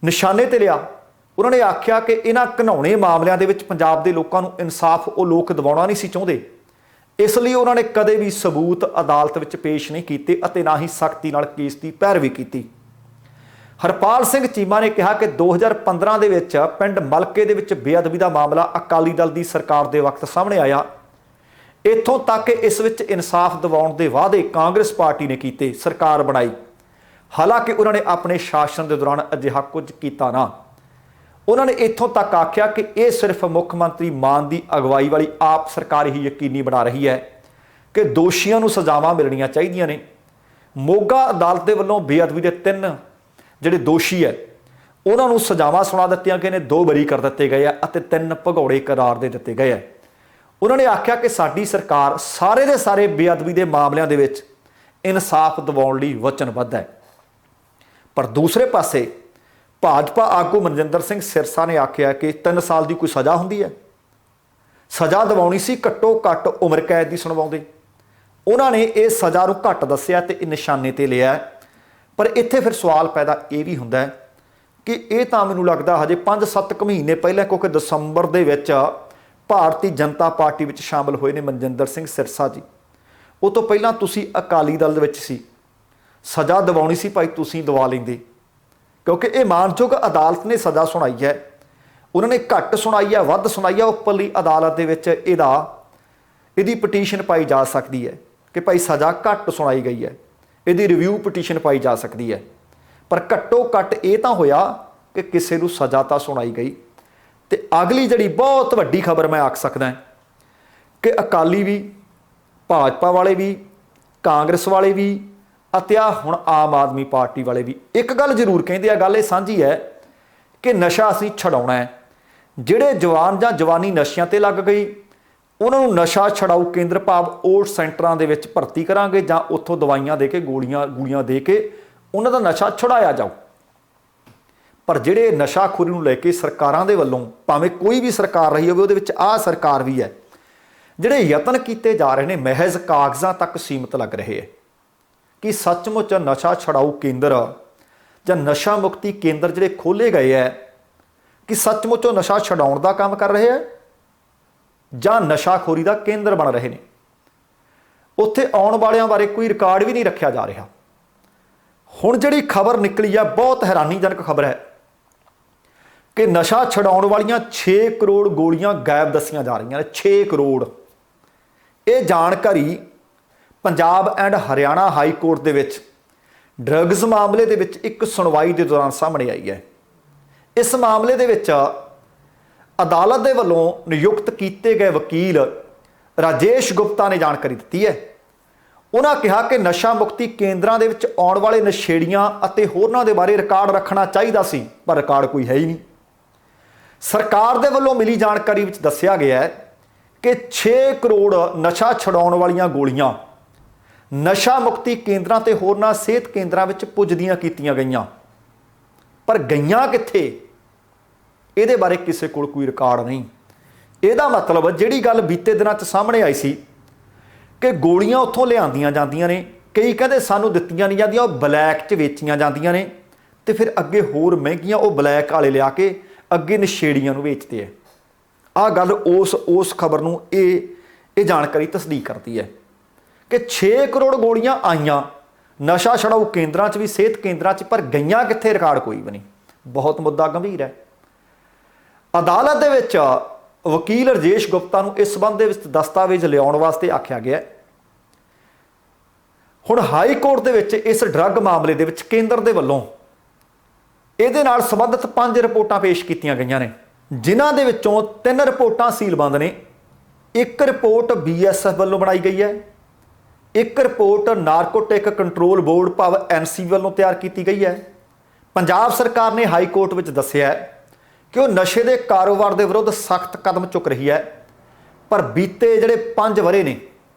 ਨਿਸ਼ਾਨੇ ਤੇ ਲਿਆ। ਉਹਨਾਂ ਨੇ ਆਖਿਆ ਕਿ ਇਹਨਾਂ ਘਿਨਾਉਣੇ ਮਾਮਲਿਆਂ ਦੇ ਵਿੱਚ ਪੰਜਾਬ ਦੇ ਲੋਕਾਂ ਨੂੰ ਇਨਸਾਫ ਉਹ ਲੋਕ ਦਿਵਾਉਣਾ ਨਹੀਂ ਸੀ ਚਾਹੁੰਦੇ, ਇਸ ਲਈ ਉਹਨਾਂ ਨੇ ਕਦੇ ਵੀ ਸਬੂਤ ਅਦਾਲਤ ਵਿੱਚ ਪੇਸ਼ ਨਹੀਂ ਕੀਤੇ ਅਤੇ ਨਾ ਹੀ ਸਖਤੀ ਨਾਲ ਕੇਸ ਦੀ ਪੈਰਵੀ ਕੀਤੀ। ਹਰਪਾਲ ਸਿੰਘ ਚੀਮਾ ਨੇ ਕਿਹਾ ਕਿ 2015 ਦੇ ਵਿੱਚ ਪਿੰਡ ਮਲਕੇ ਦੇ ਵਿੱਚ ਬੇਅਦਬੀ ਦਾ ਮਾਮਲਾ ਅਕਾਲੀ ਦਲ ਦੀ ਸਰਕਾਰ ਦੇ ਵਕਤ ਸਾਹਮਣੇ ਆਇਆ। ਇੱਥੋਂ ਤੱਕ ਕਿ ਇਸ ਵਿੱਚ ਇਨਸਾਫ ਦਿਵਾਉਣ ਦੇ ਵਾਅਦੇ ਕਾਂਗਰਸ ਪਾਰਟੀ ਨੇ ਕੀਤੇ, ਸਰਕਾਰ ਬਣਾਈ, ਹਾਲਾਂਕਿ ਉਹਨਾਂ ਨੇ ਆਪਣੇ ਸ਼ਾਸਨ ਦੇ ਦੌਰਾਨ ਅਜਿਹਾ ਕੁਝ ਕੀਤਾ ਨਾ। ਉਹਨਾਂ ਨੇ ਇੱਥੋਂ ਤੱਕ ਆਖਿਆ ਕਿ ਇਹ ਸਿਰਫ ਮੁੱਖ ਮੰਤਰੀ ਮਾਨ ਦੀ ਅਗਵਾਈ ਵਾਲੀ ਆਪ ਸਰਕਾਰ ਹੀ ਯਕੀਨੀ ਬਣਾ ਰਹੀ ਹੈ ਕਿ ਦੋਸ਼ੀਆਂ ਨੂੰ ਸਜ਼ਾਵਾਂ ਮਿਲਣੀਆਂ ਚਾਹੀਦੀਆਂ ਨੇ। ਮੋਗਾ ਅਦਾਲਤ ਦੇ ਵੱਲੋਂ ਬੇਅਦਬੀ ਦੇ 3 ਜਿਹੜੇ ਦੋਸ਼ੀ ਹੈ ਉਹਨਾਂ ਨੂੰ ਸਜ਼ਾਵਾਂ ਸੁਣਾ ਦਿੱਤੀਆਂ ਗਈਆਂ ਨੇ, 2 ਬਰੀ ਕਰ ਦਿੱਤੇ ਗਏ ਆ ਅਤੇ 3 ਭਗੌੜੇ ਕਰਾਰ ਦੇ ਦਿੱਤੇ ਗਏ ਆ। ਉਹਨਾਂ ਨੇ ਆਖਿਆ ਕਿ ਸਾਡੀ ਸਰਕਾਰ ਸਾਰੇ ਦੇ ਸਾਰੇ ਬੇਅਦਬੀ ਦੇ ਮਾਮਲਿਆਂ ਦੇ ਵਿੱਚ ਇਨਸਾਫ ਦਿਵਾਉਣ ਲਈ ਵਚਨਬੱਧ ਹੈ। ਪਰ ਦੂਸਰੇ ਪਾਸੇ ਭਾਜਪਾ ਆਗੂ ਮਨਜਿੰਦਰ ਸਿੰਘ ਸਿਰਸਾ ਨੇ ਆਖਿਆ ਕਿ 3 ਸਾਲ ਦੀ ਕੋਈ ਸਜ਼ਾ ਹੁੰਦੀ ਹੈ, ਸਜ਼ਾ ਦਿਵਾਉਣੀ ਸੀ ਘੱਟੋ ਘੱਟ ਉਮਰ ਕੈਦ ਦੀ ਸੁਣਵਾਉਂਦੇ। ਉਹਨਾਂ ਨੇ ਇਹ ਸਜ਼ਾ ਨੂੰ ਘੱਟ ਦੱਸਿਆ ਤੇ ਇਹ ਨਿਸ਼ਾਨੇ ਤੇ ਲਿਆ। ਪਰ ਇੱਥੇ ਫਿਰ ਸਵਾਲ ਪੈਦਾ ਇਹ ਵੀ ਹੁੰਦਾ ਕਿ ਇਹ ਤਾਂ ਮੈਨੂੰ ਲੱਗਦਾ ਹਜੇ 5-7 ਮਹੀਨੇ ਪਹਿਲਾਂ, ਕਿਉਂਕਿ ਦਸੰਬਰ ਦੇ ਵਿੱਚ ਭਾਰਤੀ ਜਨਤਾ ਪਾਰਟੀ ਵਿੱਚ ਸ਼ਾਮਲ ਹੋਏ ਨੇ ਮਨਜਿੰਦਰ ਸਿੰਘ ਸਿਰਸਾ ਜੀ, ਉਹ ਤੋਂ ਪਹਿਲਾਂ ਤੁਸੀਂ ਅਕਾਲੀ ਦਲ ਦੇ ਵਿੱਚ ਸੀ, ਸਜ਼ਾ ਦਿਵਾਉਣੀ ਸੀ ਭਾਈ, ਤੁਸੀਂ ਦਵਾ ਲੈਂਦੇ, ਕਿਉਂਕਿ ਇਹ ਮਾਨਯੋਗ ਅਦਾਲਤ ਨੇ ਸਜ਼ਾ ਸੁਣਾਈ ਹੈ। ਉਹਨਾਂ ਨੇ ਘੱਟ ਸੁਣਾਈ ਹੈ, ਵੱਧ ਸੁਣਾਈ ਹੈ, ਉੱਪਰਲੀ ਅਦਾਲਤ ਦੇ ਵਿੱਚ ਇਹਦੀ ਪਟੀਸ਼ਨ ਪਾਈ ਜਾ ਸਕਦੀ ਹੈ ਕਿ ਭਾਈ ਸਜ਼ਾ ਘੱਟ ਸੁਣਾਈ ਗਈ ਹੈ, ਇਹਦੀ ਰਿਵਿਊ ਪਟੀਸ਼ਨ ਪਾਈ ਜਾ ਸਕਦੀ ਹੈ। ਪਰ ਘੱਟੋ ਘੱਟ ਇਹ ਤਾਂ ਹੋਇਆ ਕਿ ਕਿਸੇ ਨੂੰ ਸਜ਼ਾ ਤਾਂ ਸੁਣਾਈ ਗਈ। ਤੇ ਅਗਲੀ ਜਿਹੜੀ ਬਹੁਤ ਵੱਡੀ ਖਬਰ ਮੈਂ ਆਖ ਸਕਦਾ ਕਿ ਅਕਾਲੀ ਵੀ, ਭਾਜਪਾ ਵਾਲੇ ਵੀ, ਕਾਂਗਰਸ ਵਾਲੇ ਵੀ ਅਤੇ ਹੁਣ ਆਮ ਆਦਮੀ ਪਾਰਟੀ ਵਾਲੇ ਵੀ ਇੱਕ ਗੱਲ ਜ਼ਰੂਰ ਕਹਿੰਦੇ ਆ, ਗੱਲ ਇਹ ਸਾਂਝੀ ਹੈ ਕਿ ਨਸ਼ਾ ਅਸੀਂ ਛਡਾਉਣਾ ਹੈ। ਜਿਹੜੇ ਜਵਾਨ ਜਾਂ ਜਵਾਨੀ ਨਸ਼ਿਆਂ ਤੇ ਲੱਗ ਗਈ ਉਹਨਾਂ ਨੂੰ ਨਸ਼ਾ ਛਡਾਊ ਕੇਂਦਰ ਭਾਵ ਓਟ ਸੈਂਟਰਾਂ ਦੇ ਵਿੱਚ ਭਰਤੀ ਕਰਾਂਗੇ ਜਾਂ ਉੱਥੋਂ ਦਵਾਈਆਂ ਦੇ ਕੇ ਗੋਲੀਆਂ ਦੇ ਕੇ ਉਹਨਾਂ ਦਾ ਨਸ਼ਾ ਛੁਡਾਇਆ ਜਾਊ। ਪਰ ਜਿਹੜੇ ਨਸ਼ਾਖੋਰੀ ਨੂੰ ਲੈ ਕੇ ਸਰਕਾਰਾਂ ਦੇ ਵੱਲੋਂ, ਭਾਵੇਂ ਕੋਈ ਵੀ ਸਰਕਾਰ ਰਹੀ ਹੋਵੇ, ਉਹਦੇ ਵਿੱਚ ਆਹ ਸਰਕਾਰ ਵੀ ਹੈ, ਜਿਹੜੇ ਯਤਨ ਕੀਤੇ ਜਾ ਰਹੇ ਨੇ ਮਹਿਜ਼ ਕਾਗਜ਼ਾਂ ਤੱਕ ਸੀਮਤ ਲੱਗ ਰਹੇ ਹੈ। ਕਿ ਸੱਚਮੁੱਚ ਨਸ਼ਾ ਛਡਾਊ ਕੇਂਦਰ ਜਾਂ ਨਸ਼ਾ ਮੁਕਤੀ ਕੇਂਦਰ ਜਿਹੜੇ ਖੋਲ੍ਹੇ ਗਏ ਹੈ, ਕਿ ਸੱਚਮੁੱਚ ਉਹ ਨਸ਼ਾ ਛਡਾਉਣ ਦਾ ਕੰਮ ਕਰ ਰਹੇ ਹੈ ਜਾਂ ਨਸ਼ਾਖੋਰੀ ਦਾ ਕੇਂਦਰ ਬਣ ਰਹੇ ਨੇ। ਉੱਥੇ ਆਉਣ ਵਾਲਿਆਂ ਬਾਰੇ ਕੋਈ ਰਿਕਾਰਡ ਵੀ ਨਹੀਂ ਰੱਖਿਆ ਜਾ ਰਿਹਾ। ਹੁਣ ਜਿਹੜੀ ਖਬਰ ਨਿਕਲੀ ਹੈ, ਬਹੁਤ ਹੈਰਾਨੀਜਨਕ ਖਬਰ ਹੈ ਕਿ ਨਸ਼ਾ ਛਡਾਉਣ ਵਾਲੀਆਂ 6 ਕਰੋੜ ਗੋਲੀਆਂ ਗਾਇਬ ਦੱਸੀਆਂ ਜਾ ਰਹੀਆਂ ਨੇ। 6 ਕਰੋੜ। ਇਹ ਜਾਣਕਾਰੀ Punjab and Haryana high court ਦੇ ਵਿੱਚ ਡਰੱਗਸ ਮਾਮਲੇ ਦੇ ਵਿੱਚ ਇੱਕ ਸੁਣਵਾਈ ਦੇ ਦੌਰਾਨ ਸਾਹਮਣੇ ਆਈ ਹੈ। ਇਸ ਮਾਮਲੇ ਦੇ ਵਿੱਚ ਅਦਾਲਤ ਦੇ ਵੱਲੋਂ ਨਿਯੁਕਤ ਕੀਤੇ ਗਏ ਵਕੀਲ ਰਾਜੇਸ਼ ਗੁਪਤਾ ਨੇ ਜਾਣਕਾਰੀ ਦਿੱਤੀ ਹੈ। ਉਹਨਾਂ ਕਿਹਾ ਕਿ ਨਸ਼ਾ ਮੁਕਤੀ ਕੇਂਦਰਾਂ ਦੇ ਵਿੱਚ ਆਉਣ ਵਾਲੇ ਨਸ਼ੇੜੀਆਂ ਅਤੇ ਹੋਰਨਾਂ ਦੇ ਬਾਰੇ ਰਿਕਾਰਡ ਰੱਖਣਾ ਚਾਹੀਦਾ ਸੀ, ਪਰ ਰਿਕਾਰਡ ਕੋਈ ਹੈ ਹੀ ਨਹੀਂ। ਸਰਕਾਰ ਦੇ ਵੱਲੋਂ ਮਿਲੀ ਜਾਣਕਾਰੀ ਵਿੱਚ ਦੱਸਿਆ ਗਿਆ ਹੈ ਕਿ 6 ਕਰੋੜ ਨਸ਼ਾ ਛਡਾਉਣ ਵਾਲੀਆਂ ਗੋਲੀਆਂ ਨਸ਼ਾ ਮੁਕਤੀ ਕੇਂਦਰਾਂ ਤੇ ਹੋਰਨਾਂ ਸਿਹਤ ਕੇਂਦਰਾਂ ਵਿੱਚ ਪੁੱਜਦੀਆਂ ਕੀਤੀਆਂ ਗਈਆਂ, ਪਰ ਗਈਆਂ ਕਿੱਥੇ ਇਹਦੇ ਬਾਰੇ ਕਿਸੇ ਕੋਲ ਕੋਈ ਰਿਕਾਰਡ ਨਹੀਂ। ਇਹਦਾ ਮਤਲਬ ਜਿਹੜੀ ਗੱਲ ਬੀਤੇ ਦਿਨਾਂ 'ਚ ਸਾਹਮਣੇ ਆਈ ਸੀ ਕਿ ਗੋਲੀਆਂ ਉੱਥੋਂ ਲਿਆਂਦੀਆਂ ਜਾਂਦੀਆਂ ਨੇ, ਕਈ ਕਹਿੰਦੇ ਸਾਨੂੰ ਦਿੱਤੀਆਂ ਨਹੀਂ ਜਾਂਦੀਆਂ, ਉਹ ਬਲੈਕ 'ਚ ਵੇਚੀਆਂ ਜਾਂਦੀਆਂ ਨੇ, ਤੇ ਫਿਰ ਅੱਗੇ ਹੋਰ ਮਹਿੰਗੀਆਂ ਉਹ ਬਲੈਕ ਵਾਲੇ ਲਿਆ ਕੇ ਅੱਗੇ ਨਸ਼ੇੜੀਆਂ ਨੂੰ ਵੇਚਦੇ ਆ। ਆਹ ਗੱਲ ਉਸ ਖਬਰ ਨੂੰ ਇਹ ਜਾਣਕਾਰੀ ਤਸਦੀਕ ਕਰਦੀ ਹੈ ਕਿ 6 ਕਰੋੜ ਗੋਲੀਆਂ ਆਈਆਂ ਨਸ਼ਾ ਛਡਾਊ ਕੇਂਦਰਾਂ 'ਚ ਵੀ, ਸਿਹਤ ਕੇਂਦਰਾਂ 'ਚ, ਪਰ ਗਈਆਂ ਕਿੱਥੇ ਰਿਕਾਰਡ ਕੋਈ ਵੀ ਨਹੀਂ। ਬਹੁਤ ਮੁੱਦਾ ਗੰਭੀਰ ਹੈ। ਅਦਾਲਤ ਦੇ ਵਿੱਚ ਵਕੀਲ ਰਾਜੇਸ਼ ਗੁਪਤਾ ਨੂੰ ਇਸ ਸੰਬੰਧ ਦੇ ਵਿੱਚ ਦਸਤਾਵੇਜ਼ ਲਿਆਉਣ ਵਾਸਤੇ ਆਖਿਆ ਗਿਆ। ਹੁਣ ਹਾਈ ਕੋਰਟ ਦੇ ਵਿੱਚ ਇਸ ਡਰੱਗ ਮਾਮਲੇ ਦੇ ਵਿੱਚ ਕੇਂਦਰ ਦੇ ਵੱਲੋਂ ਇਹਦੇ ਨਾਲ ਸੰਬੰਧਿਤ 5 ਰਿਪੋਰਟਾਂ ਪੇਸ਼ ਕੀਤੀਆਂ ਗਈਆਂ ਨੇ, ਜਿਨ੍ਹਾਂ ਦੇ ਵਿੱਚੋਂ 3 ਰਿਪੋਰਟਾਂ ਸੀਲਬੰਦ ਨੇ। ਇੱਕ ਰਿਪੋਰਟ BSF ਵੱਲੋਂ ਬਣਾਈ ਗਈ ਹੈ, ਇੱਕ ਰਿਪੋਰਟ ਨਾਰਕੋਟਿਕ ਕੰਟਰੋਲ ਬੋਰਡ ਭਾਵ NC ਵੱਲੋਂ ਤਿਆਰ ਕੀਤੀ ਗਈ ਹੈ। ਪੰਜਾਬ ਸਰਕਾਰ ਨੇ ਹਾਈ ਕੋਰਟ ਵਿੱਚ ਦੱਸਿਆ ਕਿ ਉਹ ਨਸ਼ੇ ਦੇ ਕਾਰੋਬਾਰ ਦੇ ਵਿਰੁੱਧ ਸਖਤ ਕਦਮ ਚੁੱਕ ਰਹੀ ਹੈ, ਪਰ ਬੀਤੇ ਜਿਹੜੇ 5 ਵਰ੍ਹੇ ਨੇ,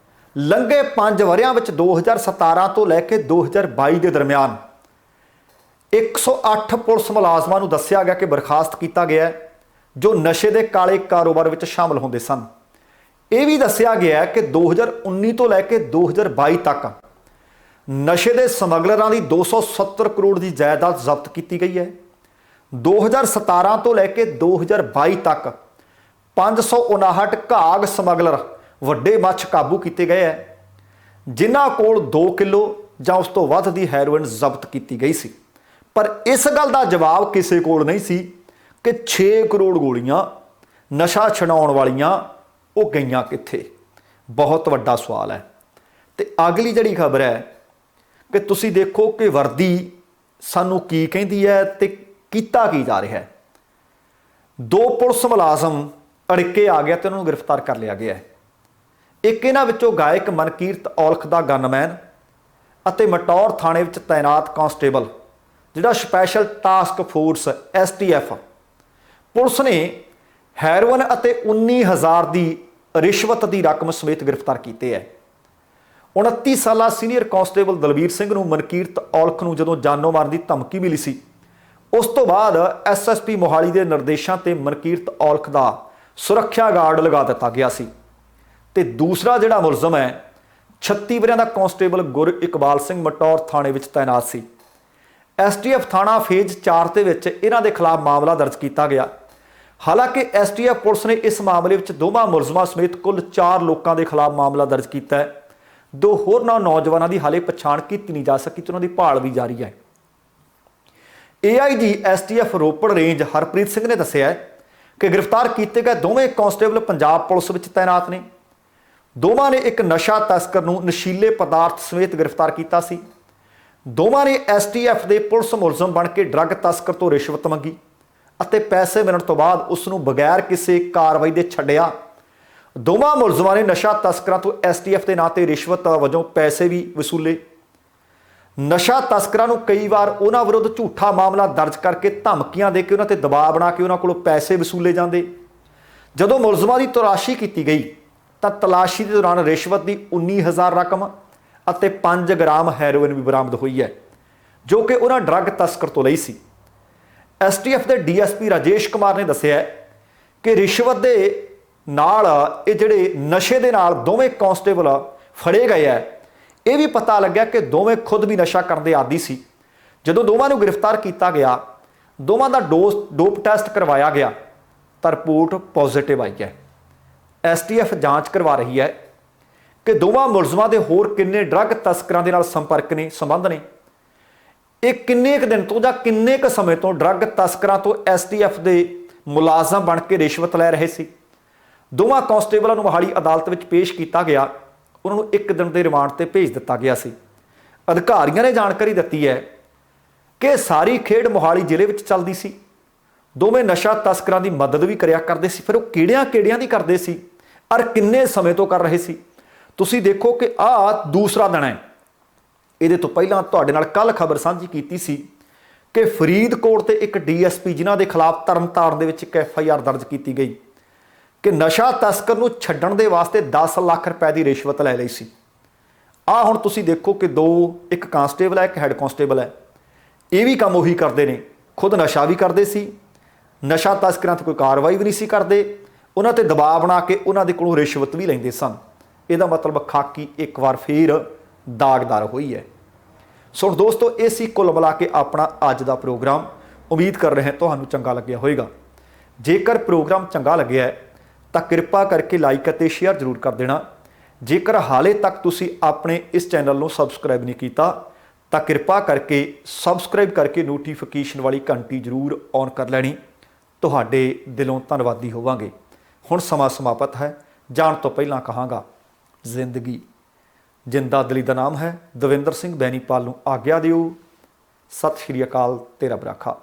ਲੰਘੇ 5 ਵਰ੍ਹਿਆਂ ਵਿੱਚ 2017 ਤੋਂ ਲੈ ਕੇ 2022 ਦੇ ਦਰਮਿਆਨ 108 ਪੁਲਿਸ ਮੁਲਾਜ਼ਮਾਂ ਨੂੰ ਦੱਸਿਆ ਗਿਆ ਕਿ ਬਰਖਾਸਤ ਕੀਤਾ ਗਿਆ ਜੋ ਨਸ਼ੇ ਦੇ ਕਾਲੇ ਕਾਰੋਬਾਰ ਵਿੱਚ ਸ਼ਾਮਲ ਹੁੰਦੇ ਸਨ। ਇਹ ਵੀ ਦੱਸਿਆ ਗਿਆ ਕਿ 2019 ਤੋਂ ਲੈ ਕੇ 2022 ਤੱਕ ਨਸ਼ੇ ਦੇ ਸਮਗਲਰਾਂ ਦੀ 270 ਕਰੋੜ ਦੀ ਜਾਇਦਾਦ ਜ਼ਬਤ ਕੀਤੀ ਗਈ ਹੈ। 2017 ਤੋਂ ਲੈ ਕੇ 2022 ਤੱਕ 559 ਘਾਗ ਸਮਗਲਰ ਵੱਡੇ ਮੱਛ ਕਾਬੂ ਕੀਤੇ ਗਏ ਹੈ, ਜਿਨ੍ਹਾਂ ਕੋਲ 2 ਕਿਲੋ ਜਾਂ ਉਸ ਤੋਂ ਵੱਧ ਦੀ ਹੈਰੋਇਨ ਜ਼ਬਤ ਕੀਤੀ ਗਈ ਸੀ। ਪਰ ਇਸ ਗੱਲ ਦਾ ਜਵਾਬ ਕਿਸੇ ਕੋਲ ਨਹੀਂ ਸੀ ਕਿ 6 ਕਰੋੜ ਗੋਲੀਆਂ ਨਸ਼ਾ ਛਡਾਉਣ ਵਾਲੀਆਂ ਉਹ ਗਈਆਂ ਕਿੱਥੇ। ਬਹੁਤ ਵੱਡਾ ਸਵਾਲ ਹੈ। ਤੇ ਅਗਲੀ ਜਿਹੜੀ ਖਬਰ ਹੈ ਕਿ ਤੁਸੀਂ ਦੇਖੋ ਕਿ ਵਰਦੀ ਸਾਨੂੰ ਕੀ ਕਹਿੰਦੀ ਹੈ ਤੇ ਕੀਤਾ ਕੀ ਜਾ ਰਿਹਾ ਹੈ। 2 ਪੁਲਿਸ ਮੁਲਾਜ਼ਮ ਅੜਿੱਕੇ ਆ ਗਿਆ ਤੇ ਉਹਨਾਂ ਨੂੰ ਗ੍ਰਿਫਤਾਰ ਕਰ ਲਿਆ ਗਿਆ ਹੈ। ਇੱਕ ਇਹਨਾਂ ਵਿੱਚੋਂ ਗਾਇਕ ਮਨਕੀਰਤ ਔਲਖ ਦਾ ਗਨਮੈਨ ਅਤੇ ਮਟੌਰ ਥਾਣੇ ਵਿੱਚ ਤਾਇਨਾਤ ਕਾਂਸਟੇਬਲ ਜਿਹੜਾ special task force STF, police ਨੇ ਹੈਰੋਇਨ ਅਤੇ 19,000 ਦੀ ਰਿਸ਼ਵਤ ਦੀ ਰਕਮ ਸਮੇਤ ਗ੍ਰਿਫਤਾਰ ਕੀਤੇ ਹੈ। 29 ਸਾਲਾ ਸੀਨੀਅਰ ਕਾਂਸਟੇਬਲ ਦਲਬੀਰ ਸਿੰਘ ਨੂੰ ਮਨਕੀਰਤ ਔਲਖ ਨੂੰ ਜਦੋਂ ਜਾਨੋਂ ਮਾਰਨ ਦੀ ਧਮਕੀ ਮਿਲੀ ਸੀ, ਉਸ ਤੋਂ ਬਾਅਦ SSP ਮੋਹਾਲੀ ਦੇ ਨਿਰਦੇਸ਼ਾਂ ਤੇ ਮਨਕੀਰਤ ਔਲਖ ਦਾ ਸੁਰੱਖਿਆ ਗਾਰਡ ਲਗਾ ਦਿੱਤਾ ਗਿਆ ਸੀ। ਤੇ ਦੂਸਰਾ ਜਿਹੜਾ ਮੁਲਜ਼ਮ ਹੈ 36 ਵਰ੍ਹਿਆਂ ਦਾ ਕਾਂਸਟੇਬਲ ਗੁਰ ਇਕਬਾਲ ਸਿੰਘ ਮਟੌਰ ਥਾਣੇ ਵਿੱਚ ਤਾਇਨਾਤ ਸੀ। STF ਥਾਣਾ ਫੇਜ਼ 4 ਦੇ ਵਿੱਚ ਇਹਨਾਂ ਦੇ ਖਿਲਾਫ ਮਾਮਲਾ ਦਰਜ ਕੀਤਾ ਗਿਆ। ਹਾਲਾਂਕਿ STF ਪੁਲਿਸ ਨੇ ਇਸ ਮਾਮਲੇ ਵਿੱਚ ਦੋਵਾਂ ਮੁਲਜ਼ਮਾਂ ਸਮੇਤ ਕੁੱਲ 4 ਲੋਕਾਂ ਦੇ ਖਿਲਾਫ ਮਾਮਲਾ ਦਰਜ ਕੀਤਾ ਹੈ। ਦੋ ਹੋਰਨਾਂ ਨੌਜਵਾਨਾਂ ਦੀ ਹਾਲੇ ਪਛਾਣ ਕੀਤੀ ਨਹੀਂ ਜਾ ਸਕੀ ਤੇ ਉਹਨਾਂ ਦੀ ਭਾਲ ਵੀ ਜਾਰੀ ਹੈ। AIG STF Ropar range Harpreet Singh ਨੇ ਦੱਸਿਆ ਕਿ ਗ੍ਰਿਫਤਾਰ ਕੀਤੇ ਗਏ ਦੋਵੇਂ ਕਾਂਸਟੇਬਲ ਪੰਜਾਬ ਪੁਲਿਸ ਵਿੱਚ ਤੈਨਾਤ ਨੇ। ਦੋਵਾਂ ਨੇ ਇੱਕ ਨਸ਼ਾ ਤਸਕਰ ਨੂੰ ਨਸ਼ੀਲੇ ਪਦਾਰਥ ਸਮੇਤ ਗ੍ਰਿਫਤਾਰ ਕੀਤਾ ਸੀ। ਦੋਵਾਂ ਨੇ STF ਦੇ ਪੁਲਿਸ ਮੁਲਜ਼ਮ ਬਣ ਕੇ ਡਰੱਗ ਤਸਕਰ ਤੋਂ ਰਿਸ਼ਵਤ ਮੰਗੀ ਅਤੇ ਪੈਸੇ ਮਿਲਣ ਤੋਂ ਬਾਅਦ ਉਸ ਨੂੰ ਬਗੈਰ ਕਿਸੇ ਕਾਰਵਾਈ ਦੇ ਛੱਡਿਆ। ਦੋਵਾਂ ਮੁਲਜ਼ਮਾਂ ਨੇ ਨਸ਼ਾ ਤਸਕਰਾਂ ਤੋਂ STF ਦੇ ਨਾਂ ਤੇ ਰਿਸ਼ਵਤ ਵਜੋਂ ਪੈਸੇ ਵੀ ਵਸੂਲੇ। ਨਸ਼ਾ ਤਸਕਰਾਂ ਨੂੰ ਕਈ ਵਾਰ ਉਹਨਾਂ ਵਿਰੁੱਧ ਝੂਠਾ ਮਾਮਲਾ ਦਰਜ ਕਰਕੇ ਧਮਕੀਆਂ ਦੇ ਕੇ ਉਹਨਾਂ ਤੇ ਦਬਾਅ ਬਣਾ ਕੇ ਉਹਨਾਂ ਕੋਲੋਂ ਪੈਸੇ ਵਸੂਲੇ ਜਾਂਦੇ। ਜਦੋਂ ਮੁਲਜ਼ਮਾਂ ਦੀ ਤਲਾਸ਼ੀ ਕੀਤੀ ਗਈ ਤਾਂ ਤਲਾਸ਼ੀ ਦੇ ਦੌਰਾਨ ਰਿਸ਼ਵਤ ਦੀ 19,000 ਰਕਮ ਅਤੇ 5 ਗ੍ਰਾਮ ਹੈਰੋਇਨ ਵੀ ਬਰਾਮਦ ਹੋਈ ਹੈ, ਜੋ ਕਿ ਉਹਨਾਂ ਡਰੱਗ ਤਸਕਰ ਤੋਂ ਲਈ ਸੀ। STF ਦੇ DSP ਰਾਜੇਸ਼ ਕੁਮਾਰ ਨੇ ਦੱਸਿਆ ਕਿ ਰਿਸ਼ਵਤ ਦੇ ਨਾਲ ਇਹ ਜਿਹੜੇ ਨਸ਼ੇ ਦੇ ਨਾਲ ਦੋਵੇਂ ਕਾਂਸਟੇਬਲ ਫੜੇ ਗਏ ਹੈ। ਇਹ ਵੀ ਪਤਾ ਲੱਗਿਆ ਕਿ ਦੋਵੇਂ ਖੁਦ ਵੀ ਨਸ਼ਾ ਕਰਨ ਦੇ ਆਦੀ ਸੀ। ਜਦੋਂ ਦੋਵਾਂ ਨੂੰ ਗ੍ਰਿਫਤਾਰ ਕੀਤਾ ਗਿਆ, ਦੋਵਾਂ ਦਾ ਡੋਪ ਟੈਸਟ ਕਰਵਾਇਆ ਗਿਆ ਤਾਂ ਰਿਪੋਰਟ ਪੋਜ਼ਿਟਿਵ ਆਈ ਹੈ। STF ਜਾਂਚ ਕਰਵਾ ਰਹੀ ਹੈ ਕਿ ਦੋਵਾਂ ਮੁਲਜ਼ਮਾਂ ਦੇ ਹੋਰ ਕਿੰਨੇ ਡਰੱਗ ਤਸਕਰਾਂ ਦੇ ਨਾਲ ਸੰਪਰਕ ਨੇ, ਸੰਬੰਧ ਨੇ। ਇਹ ਕਿੰਨੇ ਕੁ ਦਿਨ ਤੋਂ ਜਾਂ ਕਿੰਨੇ ਕੁ ਸਮੇਂ ਤੋਂ ਡਰੱਗ ਤਸਕਰਾਂ ਤੋਂ STF ਦੇ ਮੁਲਾਜ਼ਮ ਬਣ ਕੇ ਰਿਸ਼ਵਤ ਲੈ ਰਹੇ ਸੀ। ਦੋਵਾਂ ਕਾਂਸਟੇਬਲਾਂ ਨੂੰ ਮੋਹਾਲੀ ਅਦਾਲਤ ਵਿੱਚ ਪੇਸ਼ ਕੀਤਾ ਗਿਆ। ਉਹਨਾਂ ਨੂੰ 1 ਦਿਨ ਦੇ ਰਿਮਾਂਡ ਤੇ ਭੇਜ ਦਿੱਤਾ ਗਿਆ ਸੀ। ਅਧਿਕਾਰੀਆਂ ਨੇ ਜਾਣਕਾਰੀ ਦਿੱਤੀ ਹੈ ਕਿ ਸਾਰੀ ਖੇਡ ਮੋਹਾਲੀ ਜ਼ਿਲ੍ਹੇ ਵਿੱਚ ਚੱਲਦੀ ਸੀ। ਦੋਵੇਂ ਨਸ਼ਾ ਤਸਕਰਾਂ ਦੀ ਮਦਦ ਵੀ ਕਰਿਆ ਕਰਦੇ ਸੀ। ਫਿਰ ਉਹ ਕਿਹੜਿਆਂ ਦੀ ਕਰਦੇ ਸੀ ਔਰ ਕਿੰਨੇ ਸਮੇਂ ਤੋਂ ਕਰ ਰਹੇ ਸੀ। ਤੁਸੀਂ ਦੇਖੋ ਕਿ ਆਹ ਦੂਸਰਾ ਦਿਨ ਹੈ। ਇਹਦੇ ਤੋਂ ਪਹਿਲਾਂ ਤੁਹਾਡੇ ਨਾਲ ਕੱਲ ਖਬਰ ਸਾਂਝੀ ਕੀਤੀ ਸੀ ਕਿ ਫਰੀਦਕੋਟ ਤੇ ਇੱਕ DSP ਜਿਨ੍ਹਾਂ ਦੇ ਖਿਲਾਫ ਤਰਨਤਾਰਨ ਦੇ ਵਿੱਚ ਇੱਕ FIR ਦਰਜ ਕੀਤੀ ਗਈ ਕਿ ਨਸ਼ਾ ਤਸਕਰ ਨੂੰ ਛੱਡਣ ਦੇ ਵਾਸਤੇ 10 ਲੱਖ ਰੁਪਏ ਦੀ ਰਿਸ਼ਵਤ ਲੈ ਲਈ ਸੀ। ਆਹ ਹੁਣ ਤੁਸੀਂ ਦੇਖੋ ਕਿ ਇੱਕ ਕਾਂਸਟੇਬਲ ਹੈ, ਇੱਕ ਹੈੱਡ ਕਾਂਸਟੇਬਲ ਹੈ। ਇਹ ਵੀ ਕੰਮ ਉਹੀ ਕਰਦੇ ਨੇ, ਖੁਦ ਨਸ਼ਾ ਵੀ ਕਰਦੇ ਸੀ, ਨਸ਼ਾ ਤਸਕਰਾਂ 'ਤੇ ਕੋਈ ਕਾਰਵਾਈ ਵੀ ਨਹੀਂ ਸੀ ਕਰਦੇ, ਉਹਨਾਂ 'ਤੇ ਦਬਾਅ ਬਣਾ ਕੇ ਉਹਨਾਂ ਦੇ ਕੋਲੋਂ ਰਿਸ਼ਵਤ ਵੀ ਲੈਂਦੇ ਸਨ। ਇਹਦਾ ਮਤਲਬ ਖਾਕੀ ਇੱਕ ਵਾਰ ਫੇਰ ਦਾਗਦਾਰ ਹੋਈ ਹੈ। ਸੋ ਦੋਸਤੋ, ਇਹ ਸੀ ਕੁੱਲ ਮਿਲਾ ਕੇ ਆਪਣਾ ਅੱਜ ਦਾ ਪ੍ਰੋਗਰਾਮ। ਉਮੀਦ ਕਰ ਰਹੇ ਹਾਂ ਤੁਹਾਨੂੰ ਚੰਗਾ ਲੱਗਿਆ ਹੋਵੇਗਾ। ਜੇਕਰ ਪ੍ਰੋਗਰਾਮ ਚੰਗਾ ਲੱਗਿਆ ਤਾਂ ਕਿਰਪਾ ਕਰਕੇ ਲਾਈਕ ਅਤੇ ਸ਼ੇਅਰ ਜ਼ਰੂਰ ਕਰ ਦੇਣਾ। ਜੇਕਰ ਹਾਲੇ ਤੱਕ ਤੁਸੀਂ ਆਪਣੇ ਇਸ ਚੈਨਲ ਨੂੰ ਸਬਸਕ੍ਰਾਈਬ ਨਹੀਂ ਕੀਤਾ ਤਾਂ ਕਿਰਪਾ ਕਰਕੇ ਸਬਸਕ੍ਰਾਈਬ ਕਰਕੇ ਨੋਟੀਫਿਕੇਸ਼ਨ ਵਾਲੀ ਘੰਟੀ ਜ਼ਰੂਰ ਔਨ ਕਰ ਲੈਣੀ। ਤੁਹਾਡੇ ਦਿਲੋਂ ਧੰਨਵਾਦੀ ਹੋਵਾਂਗੇ। ਹੁਣ ਸਮਾਂ ਸਮਾਪਤ ਹੈ। ਜਾਣ ਤੋਂ ਪਹਿਲਾਂ ਕਹਾਂਗਾ, ਜ਼ਿੰਦਗੀ ਜਿੰਦਾ ਦਿਲੀ ਦਾ ਨਾਮ ਹੈ। ਦਵਿੰਦਰ ਸਿੰਘ ਬੈਨੀਪਾਲ ਨੂੰ ਆਗਿਆ ਦਿਓ। ਸਤਿ ਸ਼੍ਰੀ ਅਕਾਲ। ਤੇਰਾ ਬਰਾਖਾ।